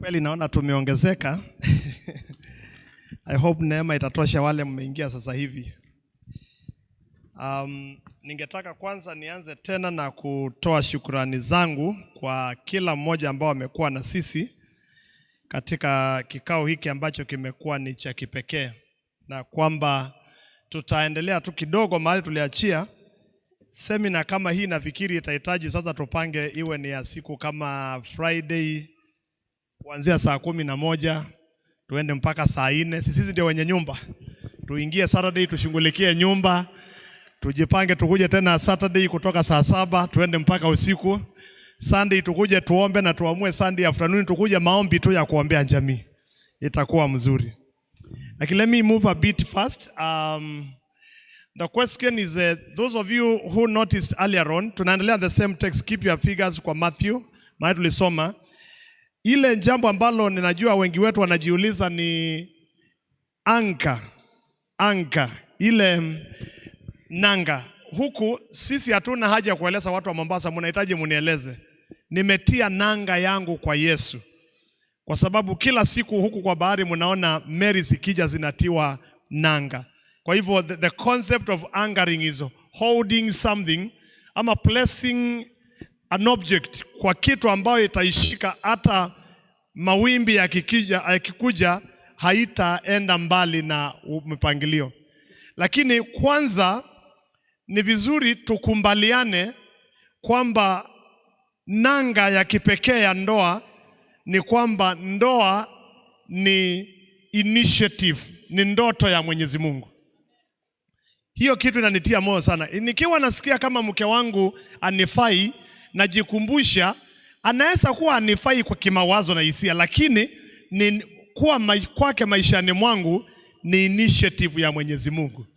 Kweli naona tumeongezeka. I hope neema itatosha wale mmeingia sasa hivi. Ningetaka kwanza nianze tena na kutoa shukrani zangu kwa kila mmoja ambao amekuwa na sisi katika kikao hiki ambacho kimekuwa ni cha kipekee, na kwamba tutaendelea tu kidogo mahali tuliachia. Semina kama hii nafikiri itahitaji sasa tupange iwe ni ya siku kama Friday kuanzia saa 11 tuende mpaka saa 4. Sisi ndio wenye nyumba. Tuingie Saturday tushughulikie nyumba. Tujipange tukuje tena Saturday kutoka saa 7 tuende mpaka usiku. Sunday tukuje tuombe na tuamue Sunday afternoon tukuje maombi tu ya kuombea jamii. Itakuwa mzuri. Lakini let me move a bit fast. The question is, those of you who noticed earlier on, tunaendelea the same text, keep your figures kwa Matthew, mahali tulisoma. Ile jambo ambalo ninajua wengi wetu wanajiuliza ni anka, ile nanga. Huku sisi hatuna haja ya kueleza watu wa Mombasa, mnahitaji munieleze. Nimetia nanga yangu kwa Yesu. Kwa sababu kila siku huku kwa bahari mnaona meli zikija zinatiwa nanga. Kwa hivyo the concept of anchoring is holding something ama placing an object kwa kitu ambayo itaishika hata mawimbi yakikuja haitaenda mbali na mpangilio. Lakini kwanza ni vizuri tukumbaliane kwamba nanga ya kipekee ya ndoa ni kwamba ndoa ni initiative, ni ndoto ya Mwenyezi Mungu. Hiyo kitu inanitia moyo sana. Nikiwa nasikia kama mke wangu anifai, najikumbusha anaweza kuwa anifai kwa kimawazo na hisia, lakini ni kuwa kwake maishani mwangu ni initiative ya Mwenyezi Mungu.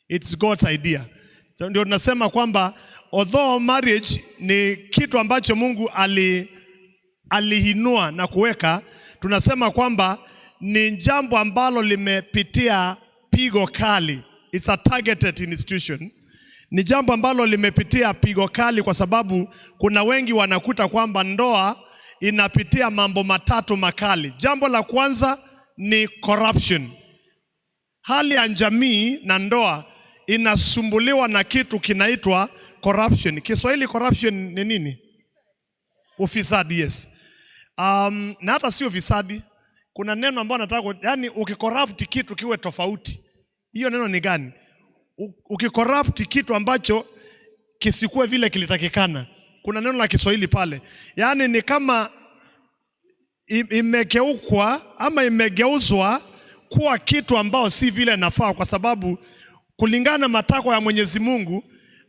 It's God's idea. So ndio tunasema kwamba although marriage ni kitu ambacho Mungu alihinua na kuweka, tunasema kwamba ni jambo ambalo limepitia pigo kali. It's a targeted institution. Ni jambo ambalo limepitia pigo kali kwa sababu kuna wengi wanakuta kwamba ndoa inapitia mambo matatu makali. Jambo la kwanza ni corruption. Hali ya jamii na ndoa inasumbuliwa na kitu kinaitwa corruption. Kiswahili corruption ni nini? Ufisadi, yes. Na hata si ufisadi. Kuna neno ambalo nataka, yani ukicorrupt kitu kiwe tofauti. Hiyo neno ni gani? Ukicorrupt kitu ambacho kisikuwe vile kilitakikana. Kuna neno la Kiswahili pale. Yani ni kama imegeukwa ama imegeuzwa kuwa kitu ambao si vile nafaa, kwa sababu kulingana na matakwa ya Mwenyezi Mungu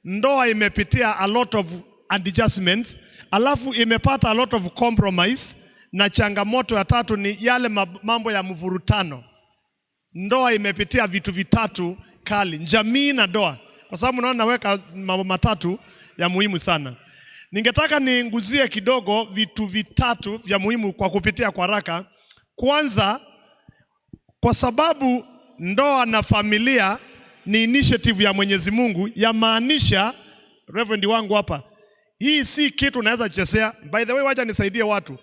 ndoa imepitia a lot of adjustments, alafu imepata a lot of compromise, na changamoto ya tatu ni yale mambo ya mvurutano. Ndoa imepitia vitu vitatu kali, jamii na ndoa. Kwa sababu naona naweka mambo matatu ya muhimu sana. Ningetaka niinguzie kidogo vitu vitatu vya muhimu kwa kupitia kwa haraka. Kwanza, kwa sababu ndoa na familia ni initiative ya Mwenyezi Mungu, yamaanisha, Reverend wangu hapa, hii si kitu naweza chezea. By the way, wacha nisaidie watu.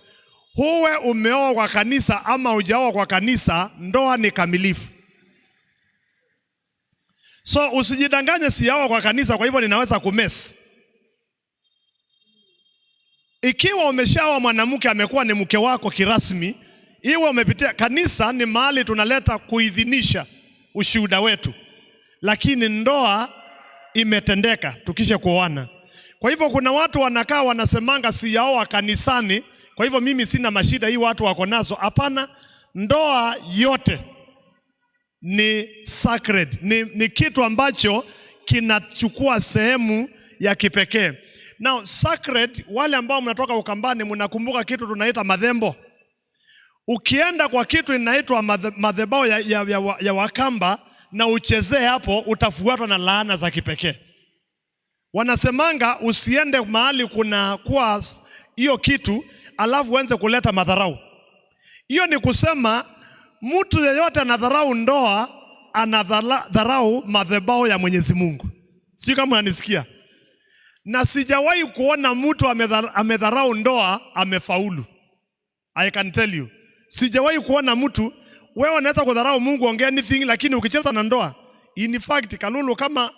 Huwe umeoa kwa kanisa ama hujaoa kwa kanisa, ndoa ni kamilifu. So usijidanganye sijaoa kwa kanisa kwa hivyo ninaweza kumess. Ikiwa umeshaoa mwanamke amekuwa ni mke wako kirasmi, iwe umepitia kanisa, ni mahali tunaleta kuidhinisha ushuhuda wetu. Lakini ndoa imetendeka tukisha kuoana. Kwa hivyo kuna watu wanakaa wanasemanga sijaoa kanisani, kwa hivyo mimi sina mashida hii watu wako nazo. Hapana, ndoa yote ni sacred. Ni kitu ambacho kinachukua sehemu ya kipekee. Now sacred, wale ambao mnatoka Ukambani mnakumbuka kitu tunaita madhembo. Ukienda kwa kitu inaitwa madhebao ya Wakamba na uchezee hapo, utafuatwa na laana za kipekee. Wanasemanga usiende mahali kuna kuwa hiyo kitu alafu uanze kuleta madharau. Hiyo ni kusema mtu yeyote anadharau ndoa anadharau madhabahu ya Mwenyezi Mungu. Sio kama unanisikia? Na sijawahi kuona mtu amedharau ndoa amefaulu. I can tell you. Sijawahi kuona mtu, wewe unaweza kudharau Mungu, ongea anything, lakini ukicheza na ndoa, in fact Kalulu, kama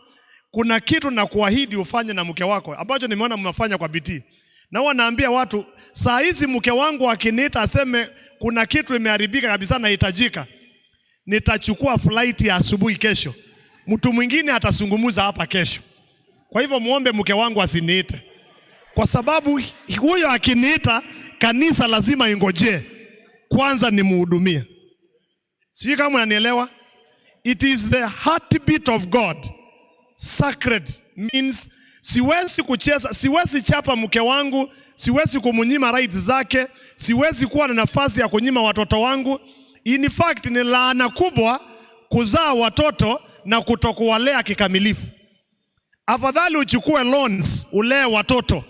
kuna kitu na kuahidi ufanye na mke wako ambacho nimeona mnafanya kwa bidii. Na huwa naambia watu, saa hizi mke wangu akiniita aseme kuna kitu imeharibika kabisa na hitajika, nitachukua flight ya asubuhi kesho. Mtu mwingine atazungumza hapa kesho. Kwa hivyo muombe mke wangu asiniite, kwa sababu huyo akiniita, kanisa lazima ingoje kwanza nimuhudumie. Sijui kama unanielewa. It is the heartbeat of God. Sacred means siwezi kucheza, siwezi chapa mke wangu, siwezi kumunyima rights zake, siwezi kuwa na nafasi ya kunyima watoto wangu. In fact ni laana kubwa kuzaa watoto na kutokuwalea kikamilifu. Afadhali uchukue loans ulee watoto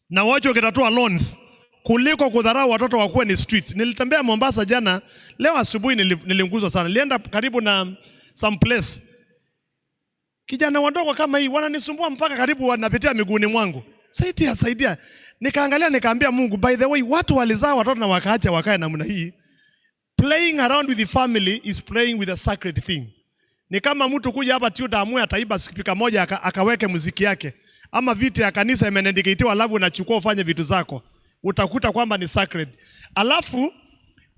na wacho ukitatua loans kuliko kudharau watoto wakuwe ni streets. Nilitembea Mombasa jana, leo asubuhi nilinguzwa sana. Nilienda karibu na some place. Kijana wadogo kama hii wananisumbua mpaka karibu wanapitia miguuni mwangu. Saidia. Nikaangalia nikaambia Mungu, by the way, watu walizaa watoto na wakaacha wakae namna hii. Playing around with the family is playing with a sacred thing. Ni kama mtu kuja hapa Tuda amue ataiba speaker moja akaweke muziki yake, ama viti ya kanisa imenendikitiwa alafu unachukua ufanye vitu zako, utakuta kwamba ni sacred. Alafu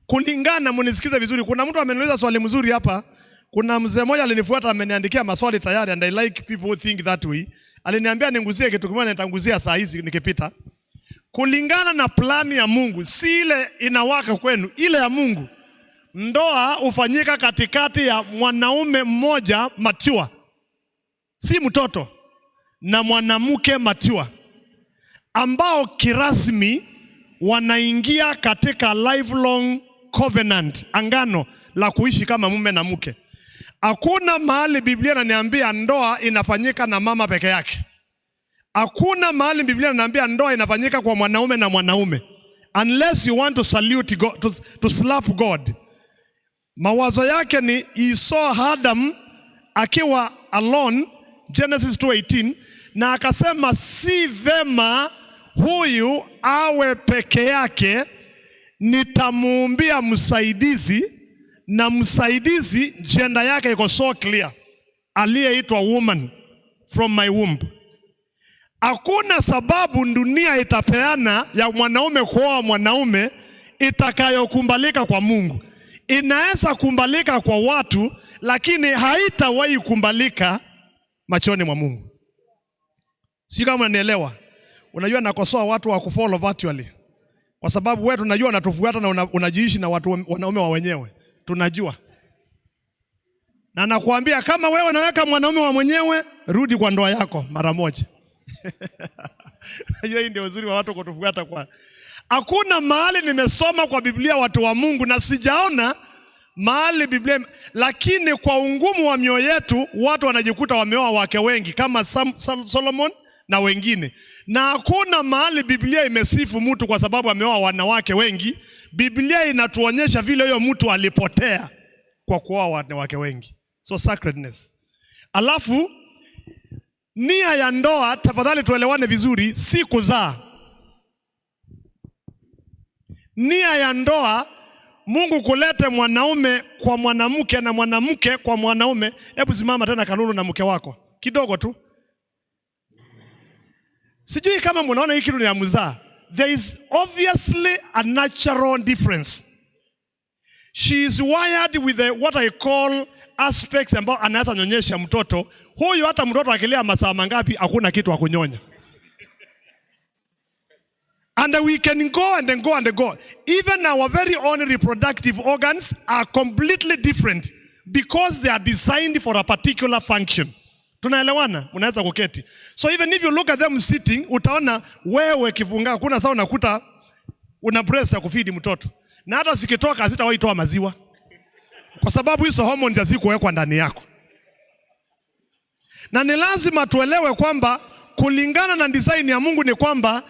kulingana, munisikize vizuri, kuna mtu ameniuliza swali mzuri hapa. Kuna mzee mmoja alinifuata ameniandikia maswali tayari, and I like people who think that way. Aliniambia ninguzie kitu kimoja, nitanguzia saa hizi nikipita. Kulingana na plani ya Mungu, si ile inawaka kwenu, ile ya Mungu, ndoa ufanyika katikati ya mwanaume mmoja mature, si mtoto, na mwanamke mature, ambao kirasmi wanaingia katika lifelong covenant, angano la kuishi kama mume na mke. Hakuna mahali Biblia inaniambia ndoa inafanyika na mama peke yake. Hakuna mahali Biblia inaniambia ndoa inafanyika kwa mwanaume na mwanaume, unless you want to salute God, to slap God. Mawazo yake ni he saw Adam akiwa alone, Genesis 2:18, na akasema si vema huyu awe peke yake, nitamuumbia msaidizi, na msaidizi gender yake iko so clear, aliyeitwa woman from my womb. Hakuna sababu dunia itapeana ya mwanaume kuoa mwanaume itakayokumbalika kwa Mungu. Inaweza kumbalika kwa watu, lakini haitawahi kumbalika machoni mwa Mungu. Si kama unanielewa? Unajua nakosoa watu wa kufollow virtually, kwa sababu wewe tunajua unatufuata na unajiishi na watu wanaume wa wenyewe. Tunajua. Na nakuambia kama wewe unaweka mwanaume wa mwenyewe, rudi kwa ndoa yako mara moja. Hiyo ndio uzuri wa watu kutufuata kwa. Hakuna mahali nimesoma kwa Biblia watu wa Mungu, na sijaona mahali Biblia, lakini kwa ungumu wa mioyo yetu watu wanajikuta wameoa wake wengi kama Solomon na wengine. Na hakuna mahali Biblia imesifu mtu kwa sababu ameoa wanawake wengi. Biblia inatuonyesha vile huyo mtu alipotea kwa kuoa wanawake wengi. So sacredness. Alafu nia ya ndoa, tafadhali tuelewane vizuri, si kuzaa. Nia ya ndoa, Mungu kulete mwanaume kwa mwanamke na mwanamke kwa mwanaume. Hebu simama tena Kalulu na mke wako kidogo tu. Sijui kama mnaona hiki kitu ni ya mzaa. There is obviously a natural difference. She is wired with what I call aspects ambao anaweza nyonyesha mtoto. Huyu hata mtoto akilia masaa mangapi hakuna kitu akunyonya. And we can go and then go and go. Even our very own reproductive organs are completely different because they are designed for a particular function. Tunaelewana? Unaweza kuketi. So even if you look at them sitting, utaona wewe kifunga, kuna saa unakuta una breast ya kufidi mtoto. Na hata sikitoka hazitawahi toa maziwa, kwa sababu hizo hormones hazikuwekwa ndani yako. Na ni lazima tuelewe kwamba kulingana na design ya Mungu ni kwamba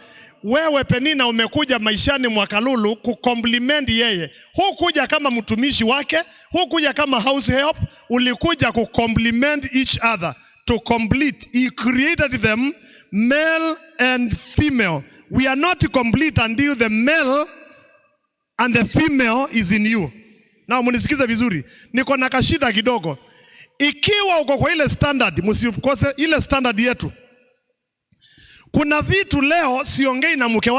wewe Penina umekuja maishani mwa Kalulu kucomplement yeye. Hukuja kama mtumishi wake, hukuja kama house help, ulikuja kucomplement each other, to complete. He created them male and female. We are not complete until the male and the female is in you. Na munisikize vizuri. Niko na kashida kidogo. Ikiwa uko kwa ile standard, msikose ile standard yetu. Kuna vitu leo siongei na mke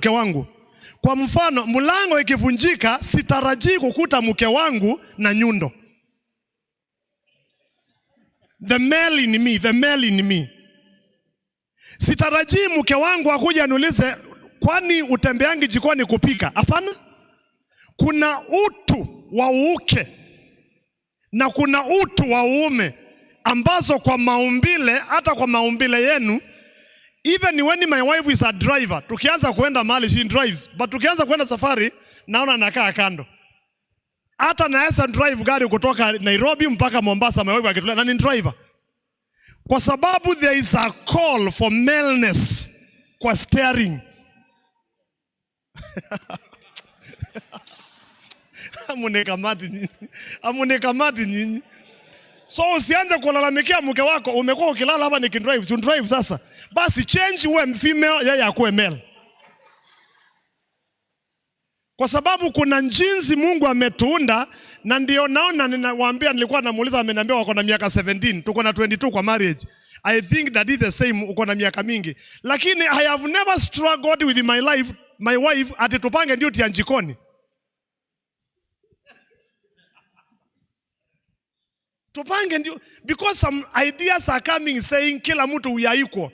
wangu. Kwa mfano, mlango ikivunjika sitarajii kukuta mke wangu na nyundo. The male in me. Sitarajii mke wangu akuja aniulize kwani utembeangi jikoni kupika. Hapana. Kuna utu wa uke na kuna utu wa uume ambazo kwa maumbile, hata kwa maumbile yenu, even when my wife is a driver, tukianza kuenda mahali she drives, but tukianza kuenda safari naona nakaa kando. Hata naweza drive gari kutoka Nairobi mpaka Mombasa, my wife akitulia na ni driver. Kwa sababu there is a call for maleness kwa steering. Amunekamati nyinyi. So usianze kulalamikia mke wako, umekuwa ukilala hapa nikidrive, si drive sasa. Basi change uwe female, yeye akuwe male. Kwa sababu kuna jinsi Mungu ametuunda, na ndio naona ninawaambia, nilikuwa namuuliza, ameniambia wako na miaka 17, tuko na 22 kwa marriage. I think that is the same, uko na miaka mingi. Lakini I have never struggled with my wife ati tupange duty ya jikoni. Tupange ndio, because some ideas are coming saying kila mtu we are equal.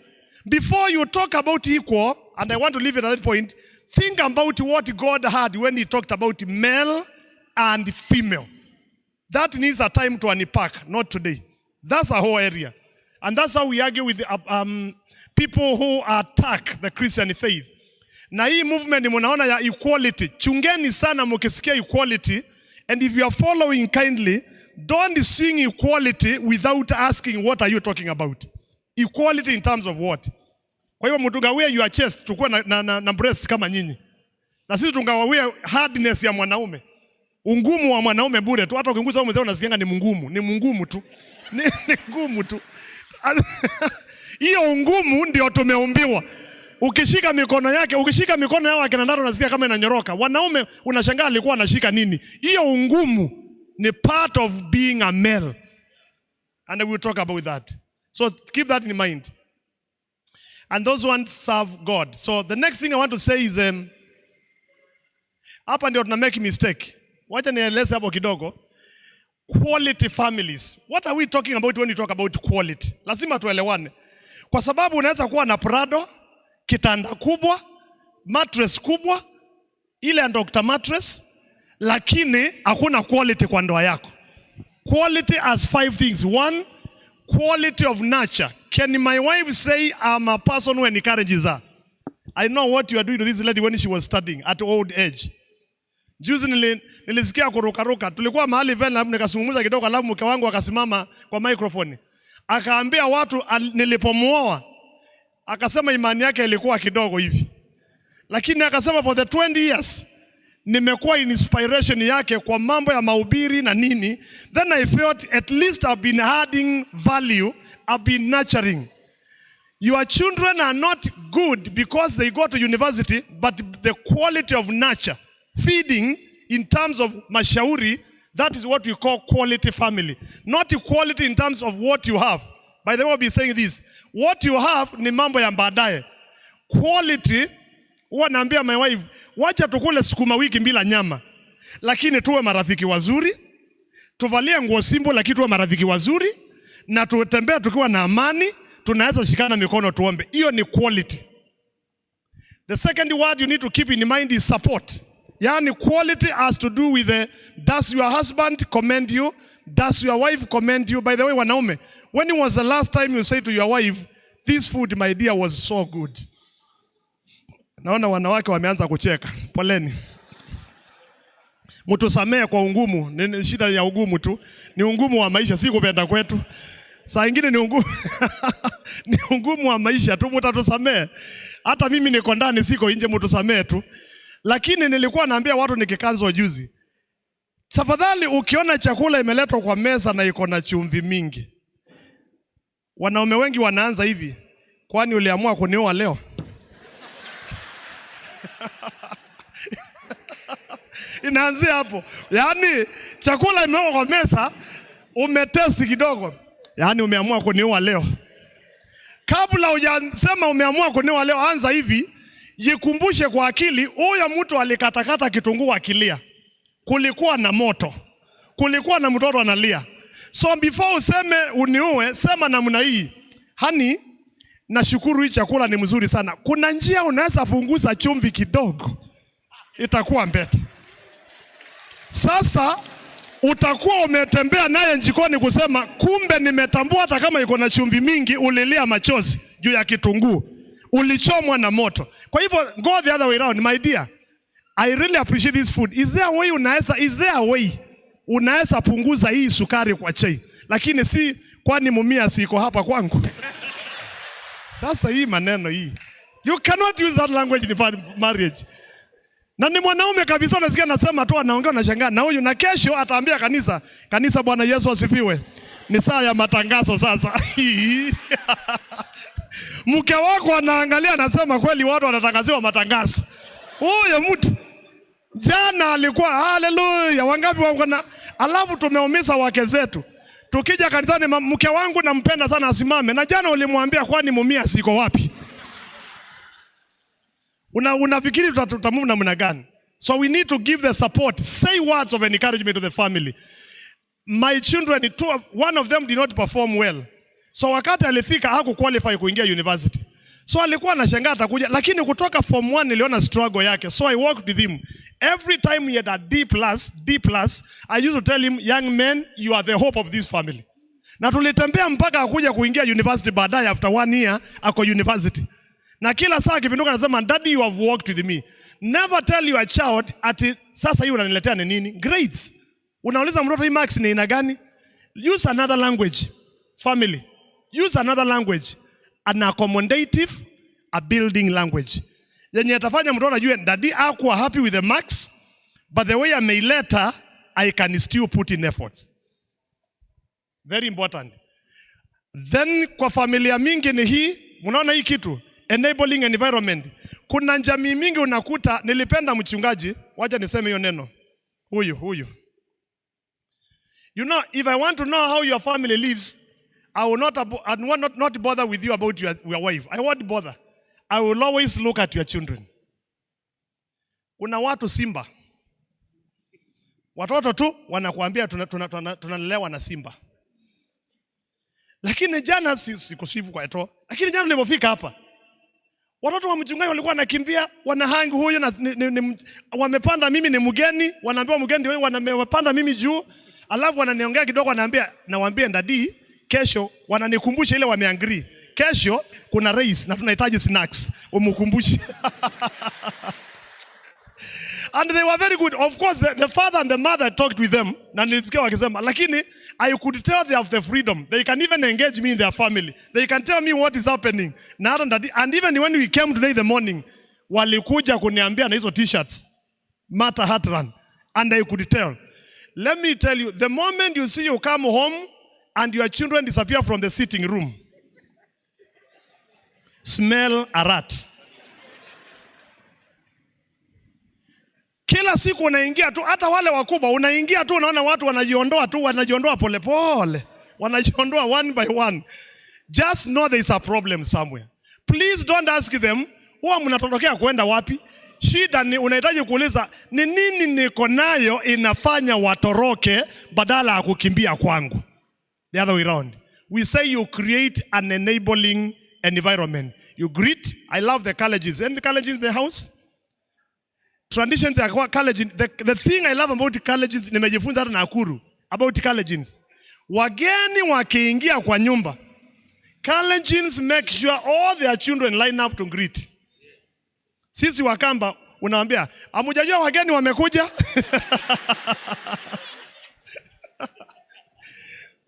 Before you talk about equal, and I want to leave it at that point, think about what God had when he talked about male and female. That needs a time to unpack, not today. That's a whole area. And that's how we argue with people who attack the Christian faith. Na hii movement mnaona ya equality. Chungeni sana mkisikia equality, and if you are following kindly, don't sing equality without asking what are you talking about. Equality in terms of what? Kwa hiyo mtugawie your chest, tukue na breast kama nyinyi. Na sisi tungawie hardness ya mwanaume. Ungumu wa mwanaume bure tu. Hata ukigusa huko mzee unasikianga ni mungumu. Ni mungumu tu. Ni ngumu tu. Hiyo ungumu ndio tumeumbiwa. Ukishika mikono yake, ukishika mikono yao akina ndaro unasikia kama inanyoroka. Wanaume unashangaa alikuwa anashika nini? Hiyo ungumu ni part of being a male. And we will talk about that. So keep that in mind. And those ones serve God. So the next thing I want to say is, hapa ndio tuna make mistake. Wacha nieleze hapo kidogo. Quality families. What are we talking about when we talk about quality? Lazima tuelewane. Kwa sababu unaweza kuwa na Prado, kitanda kubwa, mattress kubwa, ile Dr. mattress, lakini hakuna quality kwa ndoa yako. Quality has 5 things. 1, quality of nurture. Can my wife say I'm a person who encourages her? I know what you are doing to this lady when she was studying at old age. Juzi nilisikia kurukaruka. Tulikuwa mahali vile nikazungumza kidogo, alafu mke wangu akasimama kwa microphone. Akaambia watu nilipomuoa, akasema imani yake ilikuwa kidogo hivi. Lakini akasema for the 20 years nimekuwa inspiration yake kwa mambo ya mahubiri na nini. Then I felt at least I've been adding value, I've been nurturing. Your children are not good because they go to university, but the quality of nurture, feeding in terms of mashauri, that is what we call quality family. Not equality in terms of what you have. By the way, I'll be saying this. What you have ni mambo ya baadaye. Quality, huwa naambia my wife, wacha tukule sukuma wiki bila nyama, lakini tuwe marafiki wazuri, tuvalie nguo simple lakini tuwe marafiki wazuri, na tutembea tukiwa na amani, tunaweza shikana mikono tuombe. Hiyo ni quality. The second word you need to keep in mind is support. Yani quality has to do with does your husband commend you? Does your wife commend you? By the way, wanaume, when was the last time you said to your wife, this food my dear was so good? Naona wanawake wameanza kucheka. Poleni. Mtusamee kwa ungumu. Ni shida ya ugumu tu. Ni ungumu wa maisha, si kupenda kwetu. Saa ingine ni ungumu. Ni ungumu wa maisha tu, mtatusamee. Hata mimi niko ndani siko nje, mtusamee tu. Lakini nilikuwa naambia watu nikikanzo juzi, tafadhali ukiona chakula imeletwa kwa meza na iko na chumvi mingi, wanaume wengi wanaanza hivi, kwani uliamua kunioa leo? Inaanzia hapo. Yaani chakula imewekwa kwa meza, umetesti kidogo. Yaani umeamua kuniua leo. Kabla hujasema umeamua kuniua leo, anza hivi, jikumbushe kwa akili, huyo mtu alikatakata kitunguu akilia. Kulikuwa na moto. Kulikuwa na mtoto analia. So before useme uniue, sema namna hii. Hani, nashukuru hii chakula ni mzuri sana. Kuna njia unaweza punguza chumvi kidogo. Itakuwa mbete. Sasa utakuwa umetembea naye jikoni kusema kumbe nimetambua hata kama iko na chumvi mingi, ulilia machozi juu ya kitunguu. Ulichomwa na moto. Kwa hivyo go the other way around, my dear. I really appreciate this food. Is there a way unaweza punguza hii sukari kwa chai? Lakini si kwani mumia siko hapa kwangu. Sasa hii maneno hii. You cannot use that language in marriage. Na ni mwanaume kabisa, unasikia nasema tu anaongea na shangaa. Na huyu na kesho ataambia kanisa Bwana Yesu asifiwe. Ni saa ya matangazo sasa. Mke wako anaangalia anasema kweli watu wanatangaziwa matangazo. Huyo mtu jana alikuwa haleluya, wangapi wako na, alafu tumeumiza wake zetu. Tukija kanisani, mke wangu nampenda sana asimame, na jana ulimwambia kwani mumia siko wapi? Unafikiri tutamove namna gani? So we need to give the support. Say words of encouragement to the family. My children, one of them did not perform well. So wakati alifika hakuqualify kuingia university. So alikuwa anashangaa atakuja, lakini kutoka form 1 niliona struggle yake. So I worked with him. Every time he had a D+, I used to tell him, young man, you are the hope of this family. Na tulitembea mpaka akuja kuingia university baadaye, after 1 year ako university. Na kila saa kipinduka anasema, daddy, you have worked with me. Never tell your child ati sasa hii unaniletea ni nini? Grades. Unauliza mtoto hii marks ni aina gani? Use another language. Family. Use another language. An accommodative, a building language. Yenye atafanya mtoto ajue daddy hakuwa happy with the marks, but the way I may later, I can still put in efforts. Very important. Then kwa familia mingi ni hii, unaona hii kitu, enabling environment. Kuna jamii mingi unakuta, nilipenda mchungaji, wacha niseme hiyo neno. Huyu. You know, if I want to know how your family lives, I will not bother with you about your wife. I won't bother. I will always look at your children. Kuna watu simba. Watoto tu wanakuambia tunalelewa na simba. Lakini jana sikusifu kwa eto. Lakini jana nilipofika hapa, watoto wa mchungaji walikuwa wanakimbia, wanahangi huyo na wamepanda, mimi ni mgeni, wanaambiwa mgeni huyo, wamepanda mimi juu, alafu wananiongea kidogo, nawaambia ndadi kesho, wananikumbusha ile wameangri. Kesho kuna race na tunahitaji snacks. Umukumbushe. And they were very good. Of course, the father and the mother talked with them. Na nilisikia wakisema, lakini I could tell they have the freedom. They can even engage me in their family. They can tell me what is happening. And even when we came today in the morning, walikuja kuniambia na hizo t-shirts, Mata Hatran. And I could tell. Let me tell you, the moment you see you come home and your children disappear from the sitting room, smell a rat. Kila siku unaingia tu, hata wale wakubwa unaingia tu, unaona watu wanajiondoa polepole. Wanajiondoa one by one. Just know there is a problem somewhere. Please don't ask them, huwa mnatokea kwenda wapi? Shida ni unahitaji kuuliza, ni nini niko nayo inafanya watoroke badala ya kukimbia kwangu? The other way around. We say you create an enabling environment. You greet. I love the colleges. And the colleges in the house? Traditions ya college. The thing I love about colleges, nimejifunza hata Nakuru about colleges. Wageni wakiingia kwa nyumba, colleges make sure all their children line up to greet. Sisi Wakamba unawaambia, hamujajua wageni wamekuja?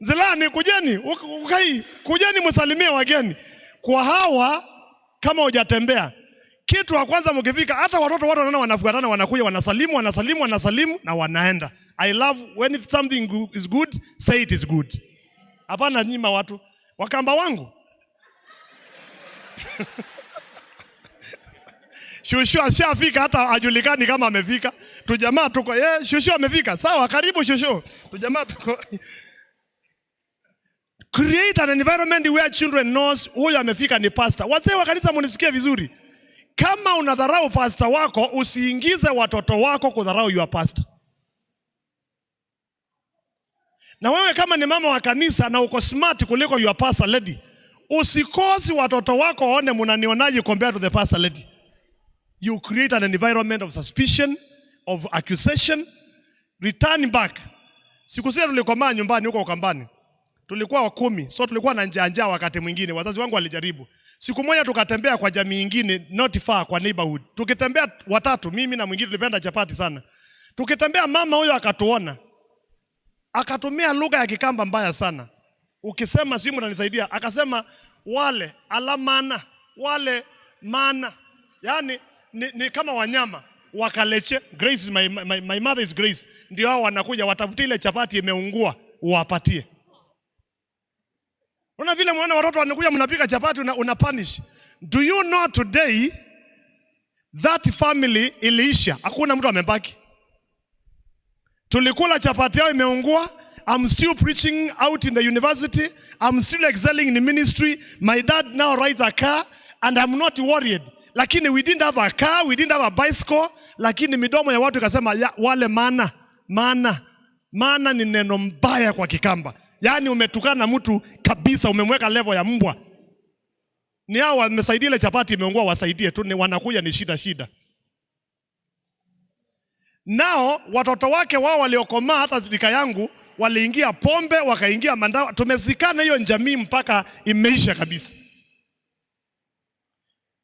Zilani kujeni, kujeni msalimie wageni. Kwa hawa kama hujatembea, kitu wa kwanza mkifika, hata watoto wote wanaona wanafuatana, wanakuja wanasalimu na wanaenda. I love when something is good, say it is good. Hapana nyima watu. Wakamba wangu. Shushu ashafika hata ajulikani kama amefika. Tu jamaa tuko shushu amefika. Sawa, karibu shushu. Tu jamaa tuko. Create an environment where children knows huyu amefika ni pastor. Wazee wa kanisa munisikie vizuri. Kama unadharau pastor wako, usiingize watoto wako kudharau your pastor. Na wewe kama ni mama wa kanisa na uko smart kuliko your pastor lady, usikosi watoto wako waone mnanionaje compared to the pastor lady. You create an environment of suspicion, of accusation, returning back. Siku zile tulikomaa nyumbani huko Ukambani. Tulikuwa 10, so tulikuwa na njaa wakati mwingine. Wazazi wangu walijaribu. Siku moja tukatembea kwa jamii nyingine not far kwa neighborhood. Tukitembea watatu, mimi na mwingine tulipenda chapati sana. Tukitembea mama huyo akatuona. Akatumia lugha ya Kikamba mbaya sana. Ukisema simu unanisaidia, akasema wale alamana, wale mana. Yani ni kama wanyama wakaleche. Grace is my mother is Grace. Ndio hao wanakuja watafutie ile chapati imeungua uwapatie. Una vile mwana watoto wanakuja mnapika chapati una punish. Do you know today that family iliisha? Hakuna mtu amebaki. Tulikula chapati yao imeungua. I'm still preaching out in the university. I'm still excelling in the ministry. My dad now rides a car and I'm not worried. Lakini we didn't have a car, we didn't have a bicycle. Lakini midomo ya watu ikasema wale maana ni neno mbaya kwa Kikamba. Yani umetukana na mtu kabisa, umemweka level ya mbwa. Ni hao wamesaidia ile chapati imeungua, wasaidie tu, ni wanakuja ni shida. Nao watoto wake wao waliokomaa hata zidika yangu waliingia pombe, wakaingia mandawa. Tumezikana hiyo jamii mpaka imeisha kabisa.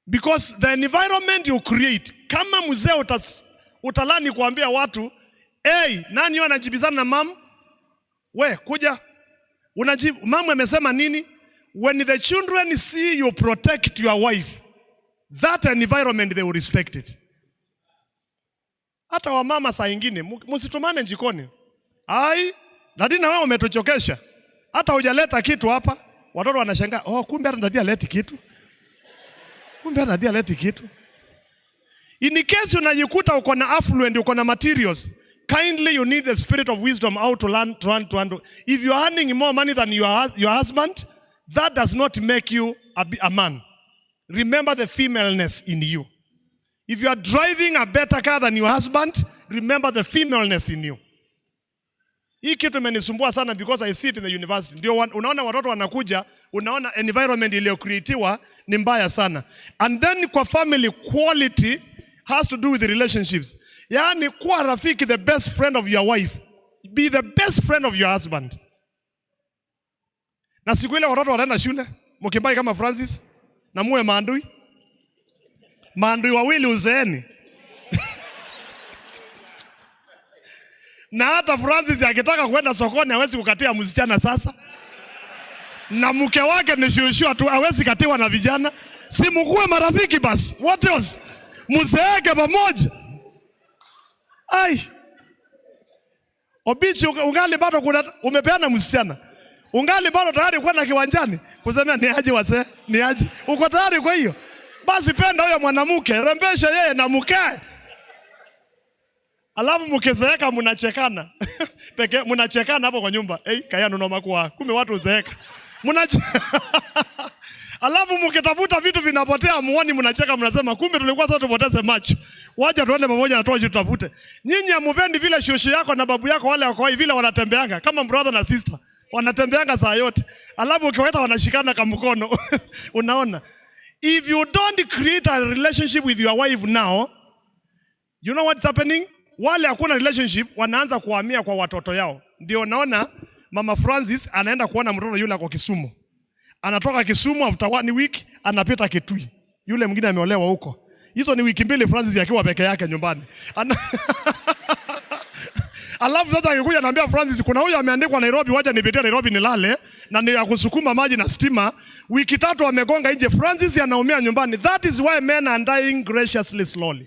Because the environment you create, kama mzee utalani kuambia watu, nani yeye anajibizana na mam? We, kuja. Unajibu, mamu amesema nini? When the children see you protect your wife, that environment they will respect it. Hata wa mama saa nyingine msitumane jikoni. Dadina wewe umetuchokesha. Hata hujaleta kitu hapa, watoto wanashangaa, kumbe hata dadia leti kitu. In case unajikuta uko na affluent, uko na materials, kindly you need the spirit of wisdom how to learn to handle. If you are earning more money than your husband, that does not make you a man. Remember the femaleness in you. If you are driving a better car than your husband, remember the femaleness in you. Hii kitu imenisumbua sana because I see it in the university. Ndio unaona watoto wanakuja, unaona environment iliyocreatiwa ni mbaya sana. And then kwa family, quality has to do with the relationships. Yani kuwa rafiki, the best friend of your wife. Be the best friend of your husband. Na siku ile watoto wanaenda shule, mkimbai kama Francis, na muwe maandui. Maandui wawili uzeeni. Na hata Francis akitaka kwenda sokoni hawezi kukatia msichana sasa. Na mke wake ni shushu tu, hawezi katiwa na vijana. Si mkuwe marafiki basi. What else? Mzeeke pamoja. Obichi ungali bado umepeana msichana. Ungali bado tayari kwenda kiwanjani kusema ni aje wazee, ni aje. Uko tayari kwa hiyo? Basi penda huyo mwanamke, rembesha yeye na mkae. Alafu mkizeeka mnachekana. Peke mnachekana hapo kwa nyumba. Kaya noma kwa. Kumbe watu uzeeka. Alafu mkitafuta vitu vinapotea muone mnacheka mnasema kumbe tulikuwa sote tupoteze match. Wacha tuende pamoja na tuaje tutafute. Nyinyi hamupendi vile shosho yako na babu yako wale wako vile wanatembeanga kama brother na sister. Wanatembeanga saa yote. Alafu ukiwaita wanashikana kama mkono. Unaona? If you don't create a relationship with your wife now, you know what's happening? Wale hakuna relationship wanaanza kuhamia kwa watoto yao. Ndio naona Mama Francis anaenda kuona mtoto yule kwa Kisumu. Anatoka Kisumu after 1 week anapita Kitui. Yule mwingine ameolewa huko. Hizo ni wiki mbili Francis akiwa peke yake nyumbani. Alafu sasa akikuja anambia Francis kuna huyu ameandikwa Nairobi, wacha nipitie Nairobi nilale na ni ya kusukuma maji na stima. Wiki 3 amegonga nje, Francis anaumia nyumbani. That is why men are dying graciously slowly.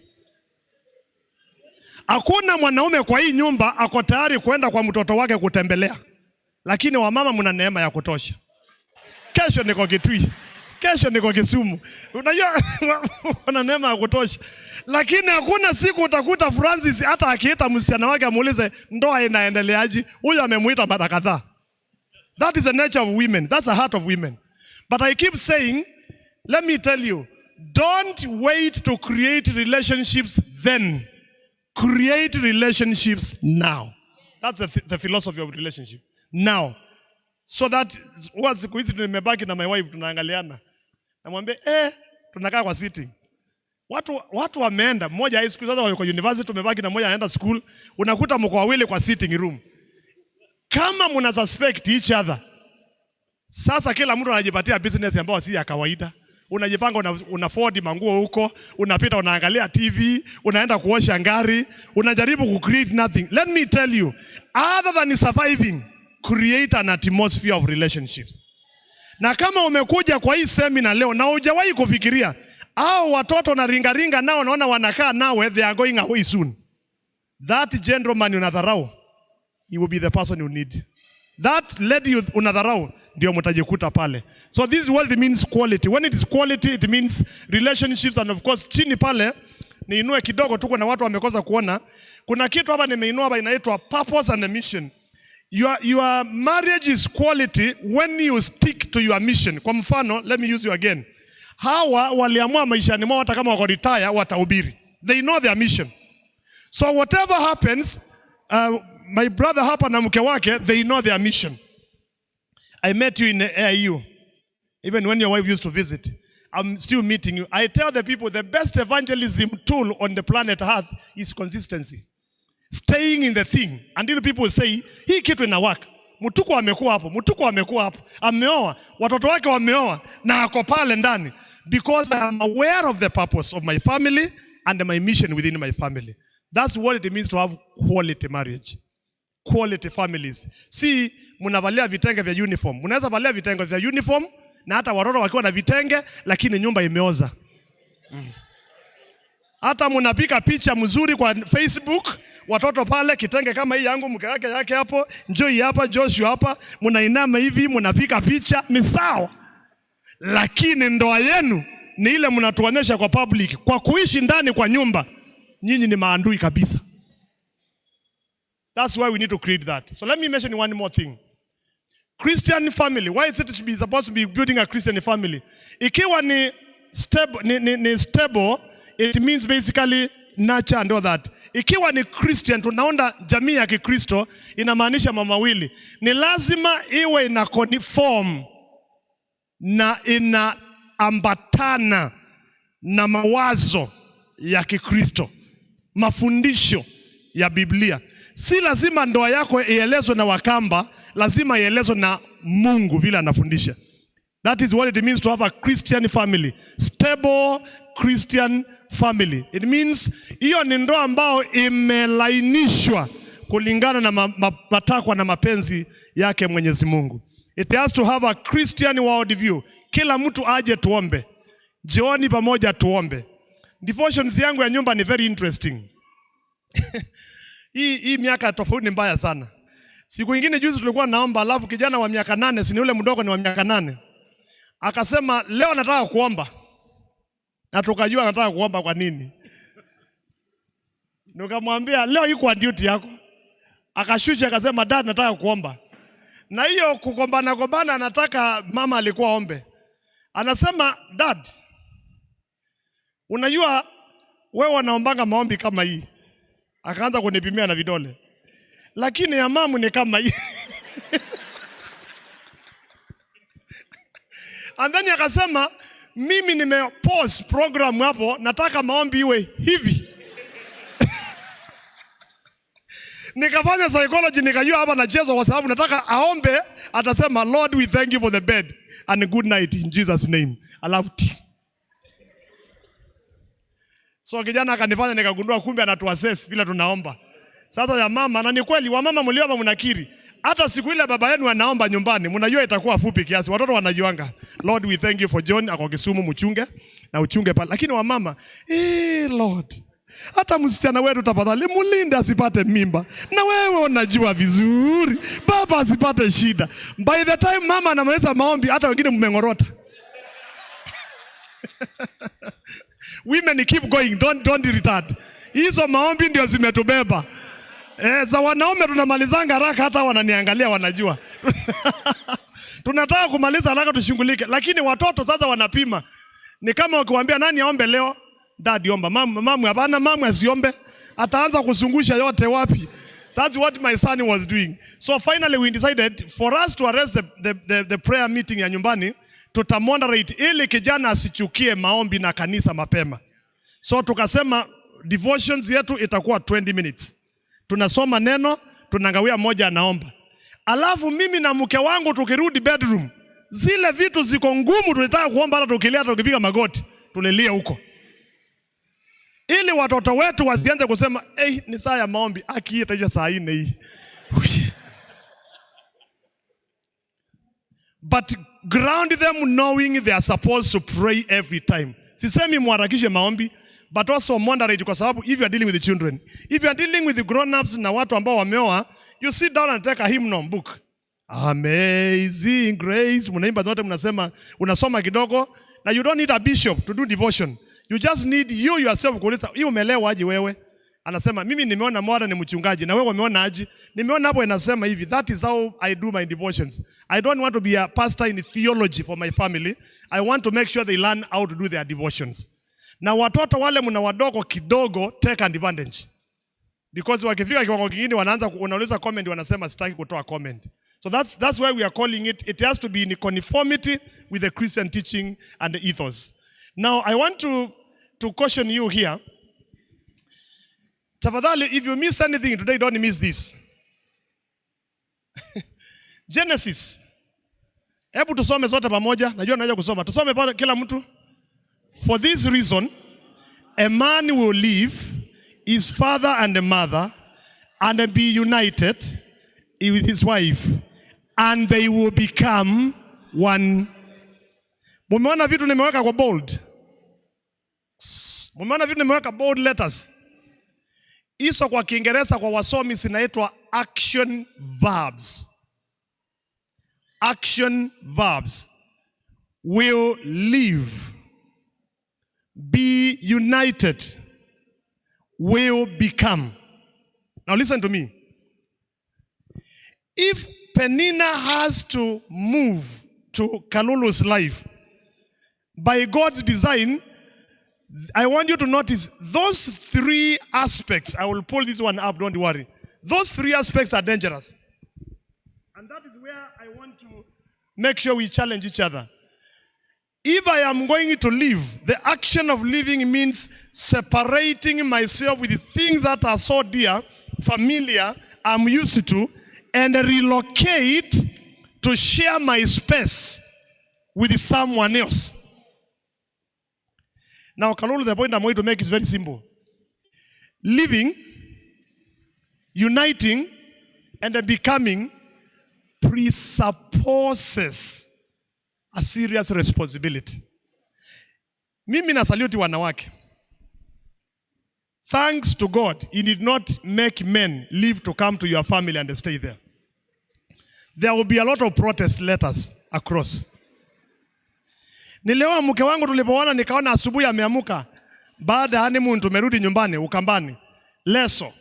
Hakuna mwanaume kwa hii nyumba ako tayari kwenda kwa mtoto wake kutembelea. Lakini wamama mna neema ya kutosha. Kesho niko Kitui. Kesho niko Kisumu. Unajua wana neema ya kutosha. Lakini hakuna siku utakuta Francis hata akiita msichana wake amuulize ndoa inaendeleaje. Huyo amemuita mara kadhaa. That is the nature of women. That's the heart of women. But I keep saying, let me tell you, don't wait to create relationships then. Create relationships now. That's the philosophy of relationship. Now. So that huwa siku hizi nimebaki na my wife tunaangaliana. Namwambia tunakaa kwa sitting. Watu wameenda, mmoja high school, sasa wako university, tumebaki na mmoja anaenda school. Unakuta mko wawili kwa sitting room. Kama mna suspect each other. Sasa kila mtu anajipatia business ambayo si ya kawaida. Unajipanga una Ford manguo huko, unapita unaangalia TV, unaenda kuosha ngari, unajaribu ku create nothing. Let me tell you, other than surviving, create an atmosphere of relationships. Na kama umekuja kwa hii seminar leo na hujawahi kufikiria au watoto na ringa nao naona wanakaa nawe, they are going away soon. That gentleman unadharau, he will be the person you need. That lady unadharau ndio mtajikuta pale. So this world means quality. When it is quality, it means relationships. And of course chini pale niinue kidogo, tuko na watu wamekosa kuona. Kuna kitu hapa nimeinua hapa inaitwa purpose and a mission. Your marriage is quality when you stick to your mission. Kwa mfano, let me use you again. Hawa waliamua maishani mwao hata kama wako retire watahubiri. They know their mission. So whatever happens, my brother hapa na mke wake, they know their mission. I met you in AIU. Even when your wife used to visit, I'm still meeting you. I tell the people the best evangelism tool on the planet Earth is consistency. Staying in the thing until people say hii kitu inawaka. Mtuko amekuwa hapo, ameoa, watoto wake wameoa na ako pale ndani, because I am aware of the purpose of my family and my mission within my family. That's what it means to have quality marriage, quality families. Si mnavalia vitenge vya uniform. Mnaweza valia vitenge vya uniform na hata watoto wakiwa na vitenge lakini nyumba imeoza. Hata mnapika picha mzuri kwa Facebook, watoto pale kitenge kama hii yangu, mke yake hapo, Joy hapa, Joshua hapa, mnainama hivi mnapika picha, ni sawa. Lakini ndoa yenu ni ile mnatuonyesha kwa public, kwa kuishi ndani kwa nyumba nyinyi ni maandui kabisa. That's why we need to create that. So let me mention one more thing. Christian family, why is it supposed to be building a Christian family? Ikiwa ni stable, it means basically nurture and all that. Ikiwa ni Christian, tunaunda jamii ya Kikristo, inamaanisha mama wili. Ni lazima iwe ina conform na inaambatana na mawazo ya Kikristo, mafundisho ya Biblia. Si lazima ndoa yako ielezwe na Wakamba, lazima ielezwe na Mungu vile anafundisha. That is what it means to have a Christian family. Stable Christian family. It means hiyo ni ndoa ambao imelainishwa kulingana na matakwa na mapenzi yake Mwenyezi Mungu. It has to have a Christian world view. Kila mtu aje tuombe. Jioni pamoja tuombe. Devotions yangu ya nyumba ni very interesting. Hii miaka tofauti ni mbaya sana. Siku nyingine juzi tulikuwa naomba, alafu kijana wa miaka 8, si ni ule mdogo ni wa miaka 8. Akasema leo nataka kuomba. Na tukajua nataka kuomba kwa nini. Nikamwambia leo iko duty yako. Akashusha akasema dad nataka kuomba. Na hiyo kugombana anataka mama alikuwa ombe. Anasema dad, unajua wewe unaombanga maombi kama hii. Akaanza kunipimia na vidole. Lakini ya mamu ni kama hii. And then akasema mimi nimepause program hapo, nataka maombi iwe hivi. Nikafanya psychology, nikajua hapa nacheza kwa sababu nataka aombe, atasema Lord we thank you for the bed and good night in Jesus name. Alafu so kijana akanifanya nikagundua kumbe anatuassess vile tunaomba. Sasa ya mama, na ni kweli wamama mliomba mnakiri. Hata siku ile baba yenu anaomba nyumbani, mnajua itakuwa fupi kiasi. Watoto wanajuanga. Lord we thank you for John ako Kisumu, mchunge na uchunge pale. Lakini wamama, Lord, hata msichana wetu tafadhali mulinde asipate mimba. Na wewe unajua vizuri, baba asipate shida. By the time mama anamaliza maombi, hata wengine mmengorota. Women keep going, don't retard. Hizo maombi ndio zimetubeba. Za wanaume tunamalizanga haraka, hata wananiangalia wanajua. Tunataka kumaliza haraka tushungulike, lakini watoto sasa wanapima. Ni kama ukiwaambia nani aombe leo? Dad omba. Mamu hapana, mamu asiombe. Ataanza kusungusha yote wapi? That's what my son was doing. So finally we decided for us to arrest the prayer meeting ya nyumbani, tutamoderate ili kijana asichukie maombi na kanisa mapema. So tukasema devotions yetu itakuwa 20 minutes. Tunasoma neno, tunangawia moja anaomba. Alafu mimi na mke wangu tukirudi bedroom, zile vitu ziko ngumu tunataka kuomba, hata tukilia tukipiga magoti, tulilia huko. Ili watoto wetu wasianze kusema, ni saa ya maombi, akiita saa 4 hii. But ground them knowing they are supposed to pray every time. Sisemi muharakishe maombi, but also moderate, kwa sababu if you are dealing with the children, if you are dealing with the grown-ups na watu ambao wameoa, you sit down and take a hymn book. Amazing grace. Mnaimba zote, mnasema, unasoma kidogo, na you don't need a bishop to do devotion. You just need you yourself kuuliza, hii umeelewa aje wewe? Anasema, mimi nimeona mwada ni mchungaji, na wewe umeona aje? Nimeona hapo inasema hivi. That is how I do my devotions. I don't want to be a pastor in theology for my family. I want to make sure they learn how to do their devotions. Na watoto wale mna wadogo kidogo, take advantage. Because wakifika kiwango kingine wanaanza unauliza comment, wanasema sitaki kutoa comment. So that's why we are calling it. It has to be in conformity with the Christian teaching and the ethos. Now I want to caution you here. Tafadhali, if you miss anything today, don't miss this. Genesis. Hebu tusome zote pamoja. Najua naja kusoma. Tusome pale kila mtu. For this reason, a man will leave his father and mother and be united with his wife, and they will become one. Mumeona vitu nimeweka kwa bold. Mumeona vitu nimeweka bold letters. Hizo kwa Kiingereza kwa wasomi zinaitwa action verbs. Action verbs. Will live, be united, will become. Now listen to me. If Penina has to move to Kalulu's life by God's design, I want you to notice those 3 aspects. I will pull this one up, don't worry. Those 3 aspects are dangerous. And that is where I want to make sure we challenge each other. If I am going to live, the action of living means separating myself with the things that are so dear, familiar, I'm used to, and relocate to share my space with someone else. Now, Kalulu, the point I'm going to make is very simple. Living, uniting, and becoming presupposes a serious responsibility. Mimi na salute wanawake. Thanks to God, He did not make men live to come to your family and stay there. There will be a lot of protest letters across. Nilewa mke wangu tulipoona, nikaona asubuhi ameamuka baada ya honeymoon, tumerudi nyumbani Ukambani. Leso.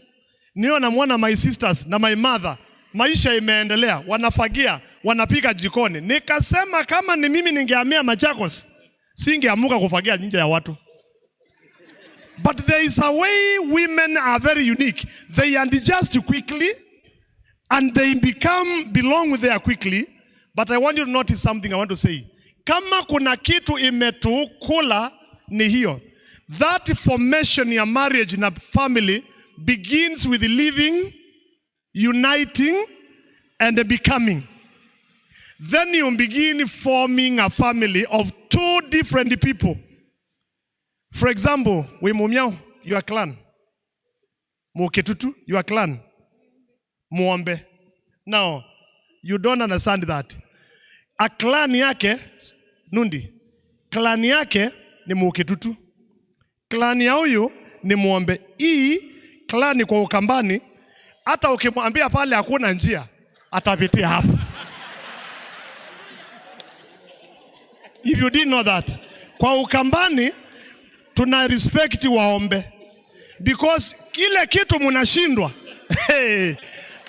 Niona muona my sisters na my mother, maisha imeendelea, wanafagia, wanapika jikoni. Nikasema kama ni mimi ningehamia Machakos, singeamuka kufagia nje ya watu. But there is a way women are very unique. They adjust quickly and they belong there quickly. But I want you to notice something I want to say. Kama kuna kitu imetukula ni hiyo. That formation ya marriage na family begins with living, uniting, and becoming. Then you begin forming a family of 2 different people. For example, we Mumiao, you are clan. Muketutu, you are clan. Muombe. Now, you don't understand that. A clan yake, Nundi, clan yake ni Muketutu. Clan ya huyu ni Muombe. Hii clan kwa Ukambani, hata ukimwambia pale hakuna njia, atapitia hapo. If you didn't know that. Kwa Ukambani tuna respect waombe. Because kile kitu mnashindwa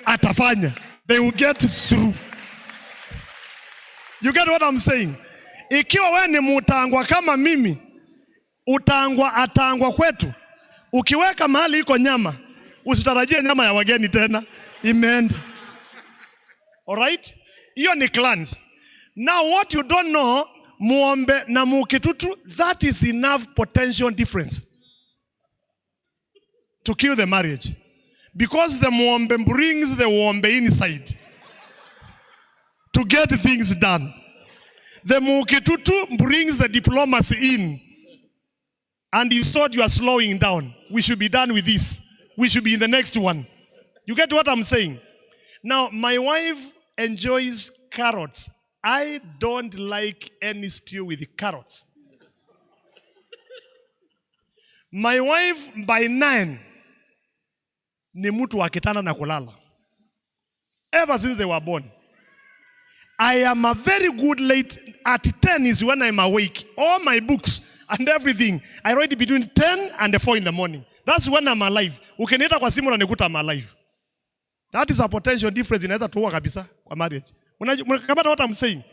atafanya. They will get through. You get what I'm saying? Ikiwa wewe ni mutangwa kama mimi, atangwa kwetu. Ukiweka mahali iko nyama, usitarajie nyama ya wageni tena. Imeenda. Alright? Hiyo ni clans. Now what you don't know, muombe na mukitutu, that is enough potential difference to kill the marriage. Because the muombe brings the uombe inside to get things done. The mukitutu brings the diplomacy in. And you thought you are slowing down. We should be done with this. We should be in the next one. You get what I'm saying? Now, my wife enjoys carrots. I don't like any stew with carrots. My wife by 9 ni mtu wa kitanda na kulala. Ever since they were born. I am a very good late. At 10 is when I'm awake. All my books and everything, I read between 10 and 4 in the morning. That's when I'm alive. Ukiniita kwa simu unanikuta I'm alive. That is a potential difference inaweza tuwa kabisa kwa marriage. Unakapata what I'm saying?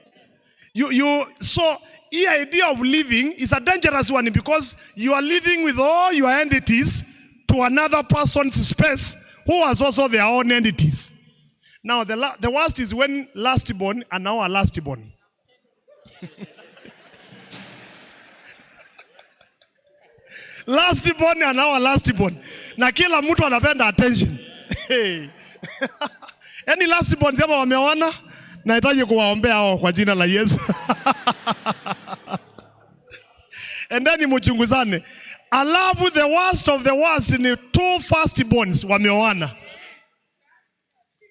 So the idea of living is a dangerous one because you are living with all your entities to another person's space who has also their own entities. Now the worst is when lastborn and now a lastborn. Lastborn and now a lastborn. Na kila mtu anapenda attention. Any lastborn kama wameona nahitaji kuwaombea hao kwa jina la Yesu. And then mchunguzane. Alafu the worst of the worst ni 2 firstborns wameoana.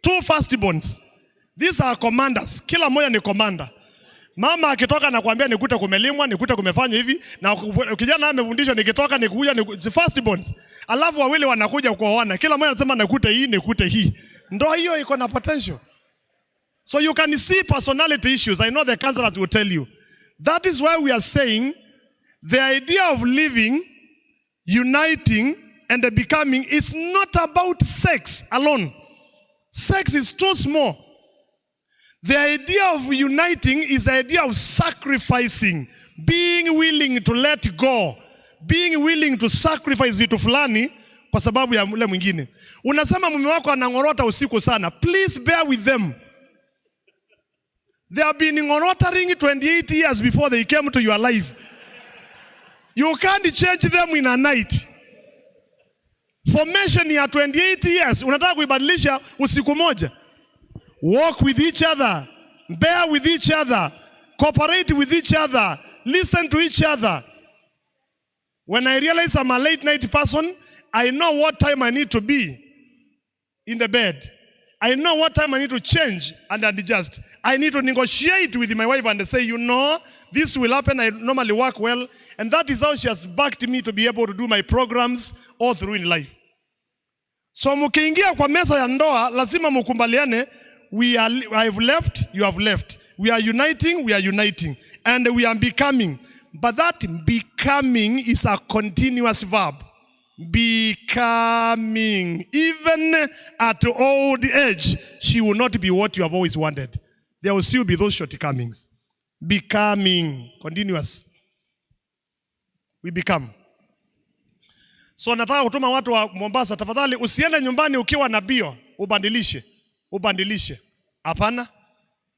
2 firstborns. These are commanders. Kila mmoja ni commander. Mama akitoka na kuambia nikute kumelimwa, nikute kumefanya hivi, na kijana amefundishwa nikitoka nikuja ni firstborns. Alafu wawili wanakuja kuoana. Kila mmoja anasema nikute hii, nikute hii. Ndio hiyo iko na potential. So you can see personality issues. I know the counselors will tell you. That is why we are saying the idea of living, uniting, and becoming is not about sex alone. Sex is too small. The idea of uniting is the idea of sacrificing, being willing to let go, being willing to sacrifice vitu fulani kwa sababu ya yule mwingine. Unasema mume wako anangorota usiku sana. Please bear with them. They have been ngorotaring 28 years before they came to your life. You can't change them in a night. Formation ya 28 years, unataka kuibadilisha usiku moja. Walk with each other, bear with each other, cooperate with each other, listen to each other. When I realize I'm a late night person, I know what time I need to be in the bed. I know what time I need to change and adjust. I need to negotiate with my wife and say, you know, this will happen. I normally work well. And that is how she has backed me to be able to do my programs all through in life. So mukiingia kwa meza ya ndoa, lazima mukubaliane, I have left, you have left. We are uniting, and we are becoming. But that becoming is a continuous verb. Becoming. Even at old age, she will not be what you have always wanted. There will still be those shortcomings. Becoming. Continuous. We become. So nataka kutuma watu wa Mombasa, tafadhali usiende nyumbani ukiwa na bio, ubadilishe. Hapana.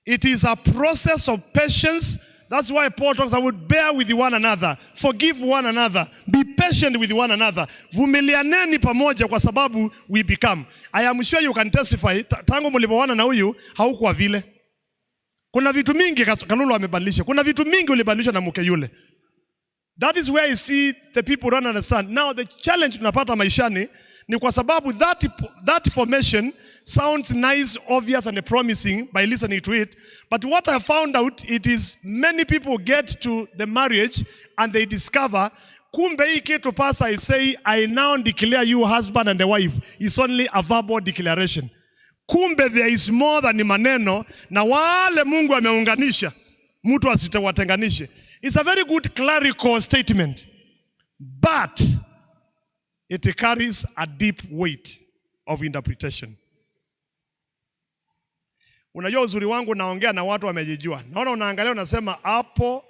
It is a process of patience. That's why Paul talks about bear with one another, forgive one another, be patient with one another. Vumilianeni pamoja kwa sababu we become. I am sure you can testify, tangu mlipoana na huyu haukuwa vile. Kuna vitu mingi Kanulu amebadilisha. Kuna vitu mingi ulibadilisha na mke yule. That is where you see the people don't understand. Now the challenge tunapata maishani ni kwa sababu that formation sounds nice, obvious and promising by listening to it. But what I found out, it is many people get to the marriage and they discover, kumbe hii kitu pastor I say, I now declare you husband and the wife. It's only a verbal declaration. Kumbe there is more than maneno, na wale Mungu ameunganisha, mtu asitawatenganishe. It's a very good clerical statement, but it carries a deep weight of interpretation. Unajua uzuri wangu naongea na watu wamejijua. Naona unaangalia unasema hapo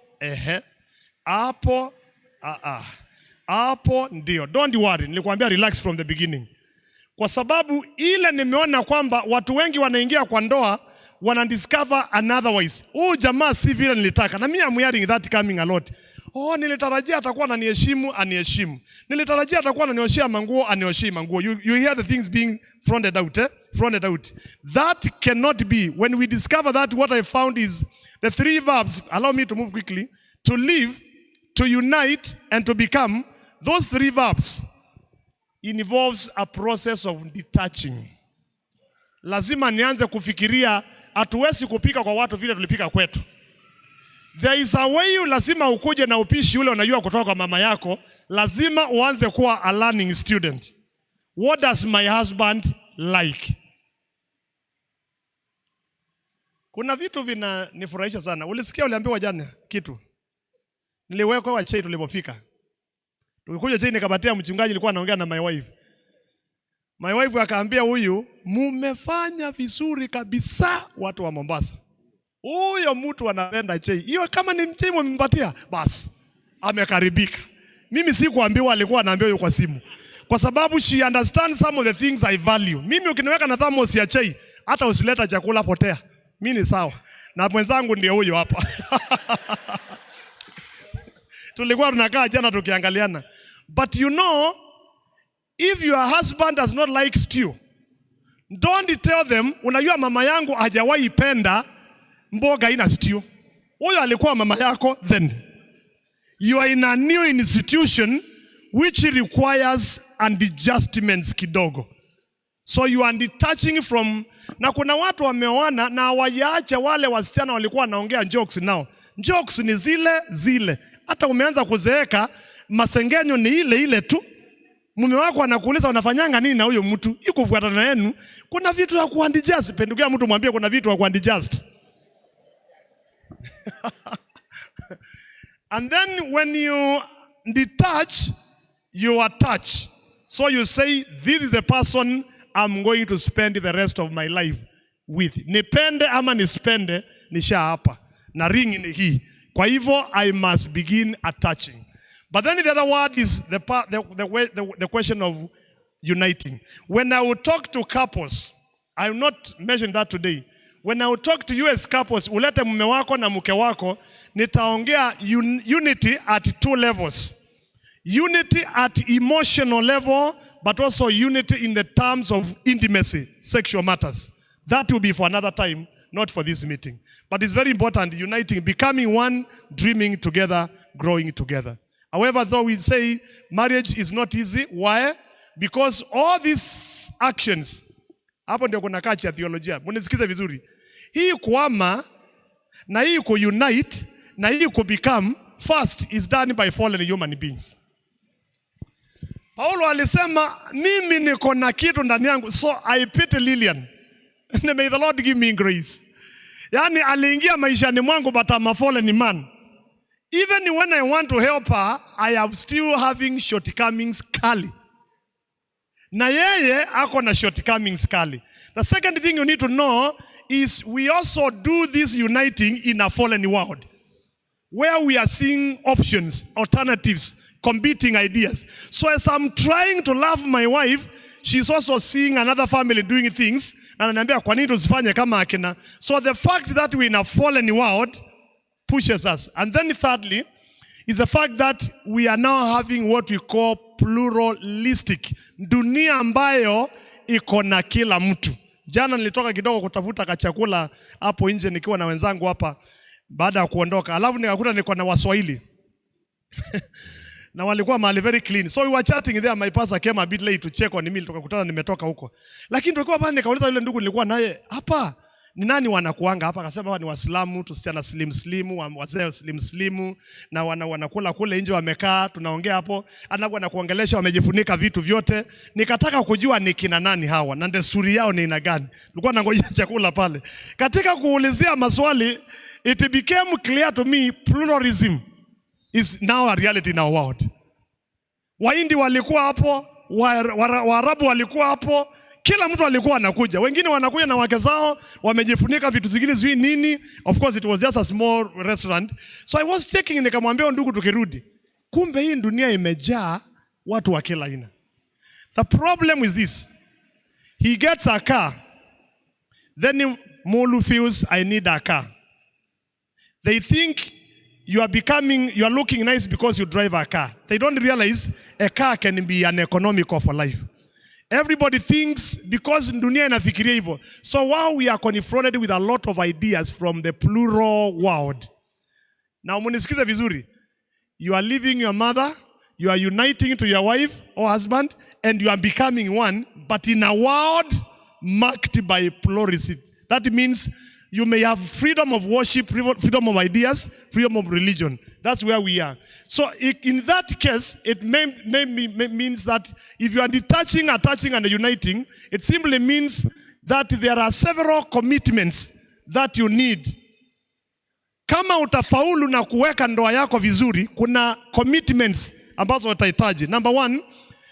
hapo hapo ndio. Don't worry, nilikwambia relax from the beginning. Kwa sababu ile nimeona kwamba watu wengi wanaingia kwa ndoa wanadiscover anotherwise. Jamaa si vile nilitaka. Na mimi am hearing that coming a lot. Nilitarajia atakuwa ananiheshimu, aniheshimu. Nilitarajia atakuwa ananioshia manguo, anioshie manguo. You hear the things being fronted out, fronted out. That cannot be. When we discover that, what I found is the three verbs, allow me to move quickly, to live, to unite, and to become. Those three verbs involves a process of detaching. Lazima nianze kufikiria, hatuwezi kupika kwa watu vile tulipika kwetu. There is a way lazima ukuje na upishi ule unajua kutoka kwa mama yako. Lazima uanze kuwa a learning student. What does my husband like? Kuna vitu vinanifurahisha sana. Ulisikia uliambiwa jana kitu? Niliwekwa kwa chai tulipofika. Tulikuja chai nikapatia mchungaji, alikuwa anaongea na my wife. My wife akaambia huyu, mumefanya vizuri kabisa watu wa Mombasa. Huyo mtu anapenda chai. Hiyo kama ni mchai mmempatia, basi amekaribika. Mimi sikuambiwa, alikuwa anaambia huyo kwa simu. Kwa sababu she understands some of the things I value. Mimi ukiniweka na thermos ya chai, hata usileta chakula potea. Mimi ni sawa. Na mwenzangu ndio huyo hapa. Tulikuwa tunakaa jana tukiangaliana. But you know, if your husband does not like stew, don't tell them, unajua mama yangu hajawahi penda mboga ina stew. Huyo alikuwa mama yako then. You are in a new institution which requires adjustments kidogo. So you are detaching from, na kuna watu wameoana na hawajaacha wale wasichana walikuwa wanaongea jokes nao. Jokes ni zile. Hata umeanza kuzeeka, masengenyo ni ile tu. Mume wako anakuuliza unafanyanga nini na huyo mtu? Yuko kufuatana yenu. Kuna vitu ya kuandijust. Pendukia mtu mwambie kuna vitu ya kuandijust. And then when you detach, you attach. So you say, this is the person I'm going to spend the rest of my life with. Nipende ama nispende, nisha hapa. Na ring ni hii. Kwa hivyo, I must begin attaching. But then the other word is the question of uniting. When I will talk to couples, I will not mention that today. When I will talk to you as couples, ulete mume wako na mke wako, nitaongea unity at two levels. Unity at emotional level, but also unity in the terms of intimacy, sexual matters. That will be for another time, not for this meeting. But it's very important, uniting, becoming one, dreaming together, growing together. However, though we say marriage is not easy, why? Because all these actions, hapo ndio kuna kachi ya theolojia. Munisikize vizuri. Hii kuama, na hii ku-unite, na hii ku-become, first is done by fallen human beings. Paulo alisema, mimi niko na kitu ndani yangu, so I pity Lillian. May the Lord give me grace. Yani aliingia maishani mwangu, but I'm a fallen man. Even when I want to help her, I am still having shortcomings kali. Na yeye ako na shortcomings kali. The second thing you need to know is we also do this uniting in a fallen world, where we are seeing options, alternatives, competing ideas. So as I'm trying to love my wife, she's also seeing another family doing things. Na ananiambia kwa nini tusifanye kama akina. So the fact that we're in a fallen world pushes us. And then thirdly, is the fact that we are now having what we call pluralistic. Dunia ambayo iko na kila mtu. Jana nilitoka kidogo kutafuta kachakula hapo nje nikiwa na wenzangu hapa baada ya kuondoka. Alafu nikakuta niko na Waswahili. Na walikuwa mahali very clean. So we were chatting there, my pastor came a bit late to check on me, tukakutana nimetoka huko. Lakini tulikuwa pale nikauliza yule ndugu nilikuwa naye, hapa ni nani wanakuanga hapa? Akasema hapa ni Waislamu, tusichana slimu, wazee slimu na wanakula kule nje wamekaa, tunaongea hapo, anakuwa anakuongelesha wamejifunika vitu vyote. Nikataka kujua ni kina nani hawa na desturi yao ni aina gani. Nilikuwa nangoja chakula pale. Katika kuulizia maswali, it became clear to me pluralism is now a reality in our world. Wahindi walikuwa hapo, Waarabu walikuwa hapo, kila mtu alikuwa anakuja. Wengine wanakuja na wake zao, wamejifunika vitu zingine zui nini. Of course it was just a small restaurant. So I was checking, nikamwambia ndugu tukirudi, kumbe hii dunia imejaa watu wa kila aina. The problem is this. He gets a car. Then Molu feels I need a car. They think you are looking nice because you drive a car. They don't realize a car can be an economical for life. Everybody thinks because dunia inafikiria hivyo. So while we are confronted with a lot of ideas from the plural world. Now munisikize vizuri. You are leaving your mother, you are uniting to your wife or husband, and you are becoming one, but in a world marked by plurality. That means you may have freedom of worship, freedom of ideas, freedom of religion. That's where we are. So in that case, it means that if you are detaching, attaching, and uniting, it simply means that there are several commitments that you need. Kama utafaulu na kuweka ndoa yako vizuri, kuna commitments ambazo utahitaji. Number one,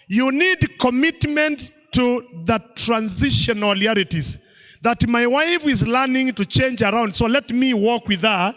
you need commitment to the transitional realities. That my wife is learning to change around, so let me walk with her.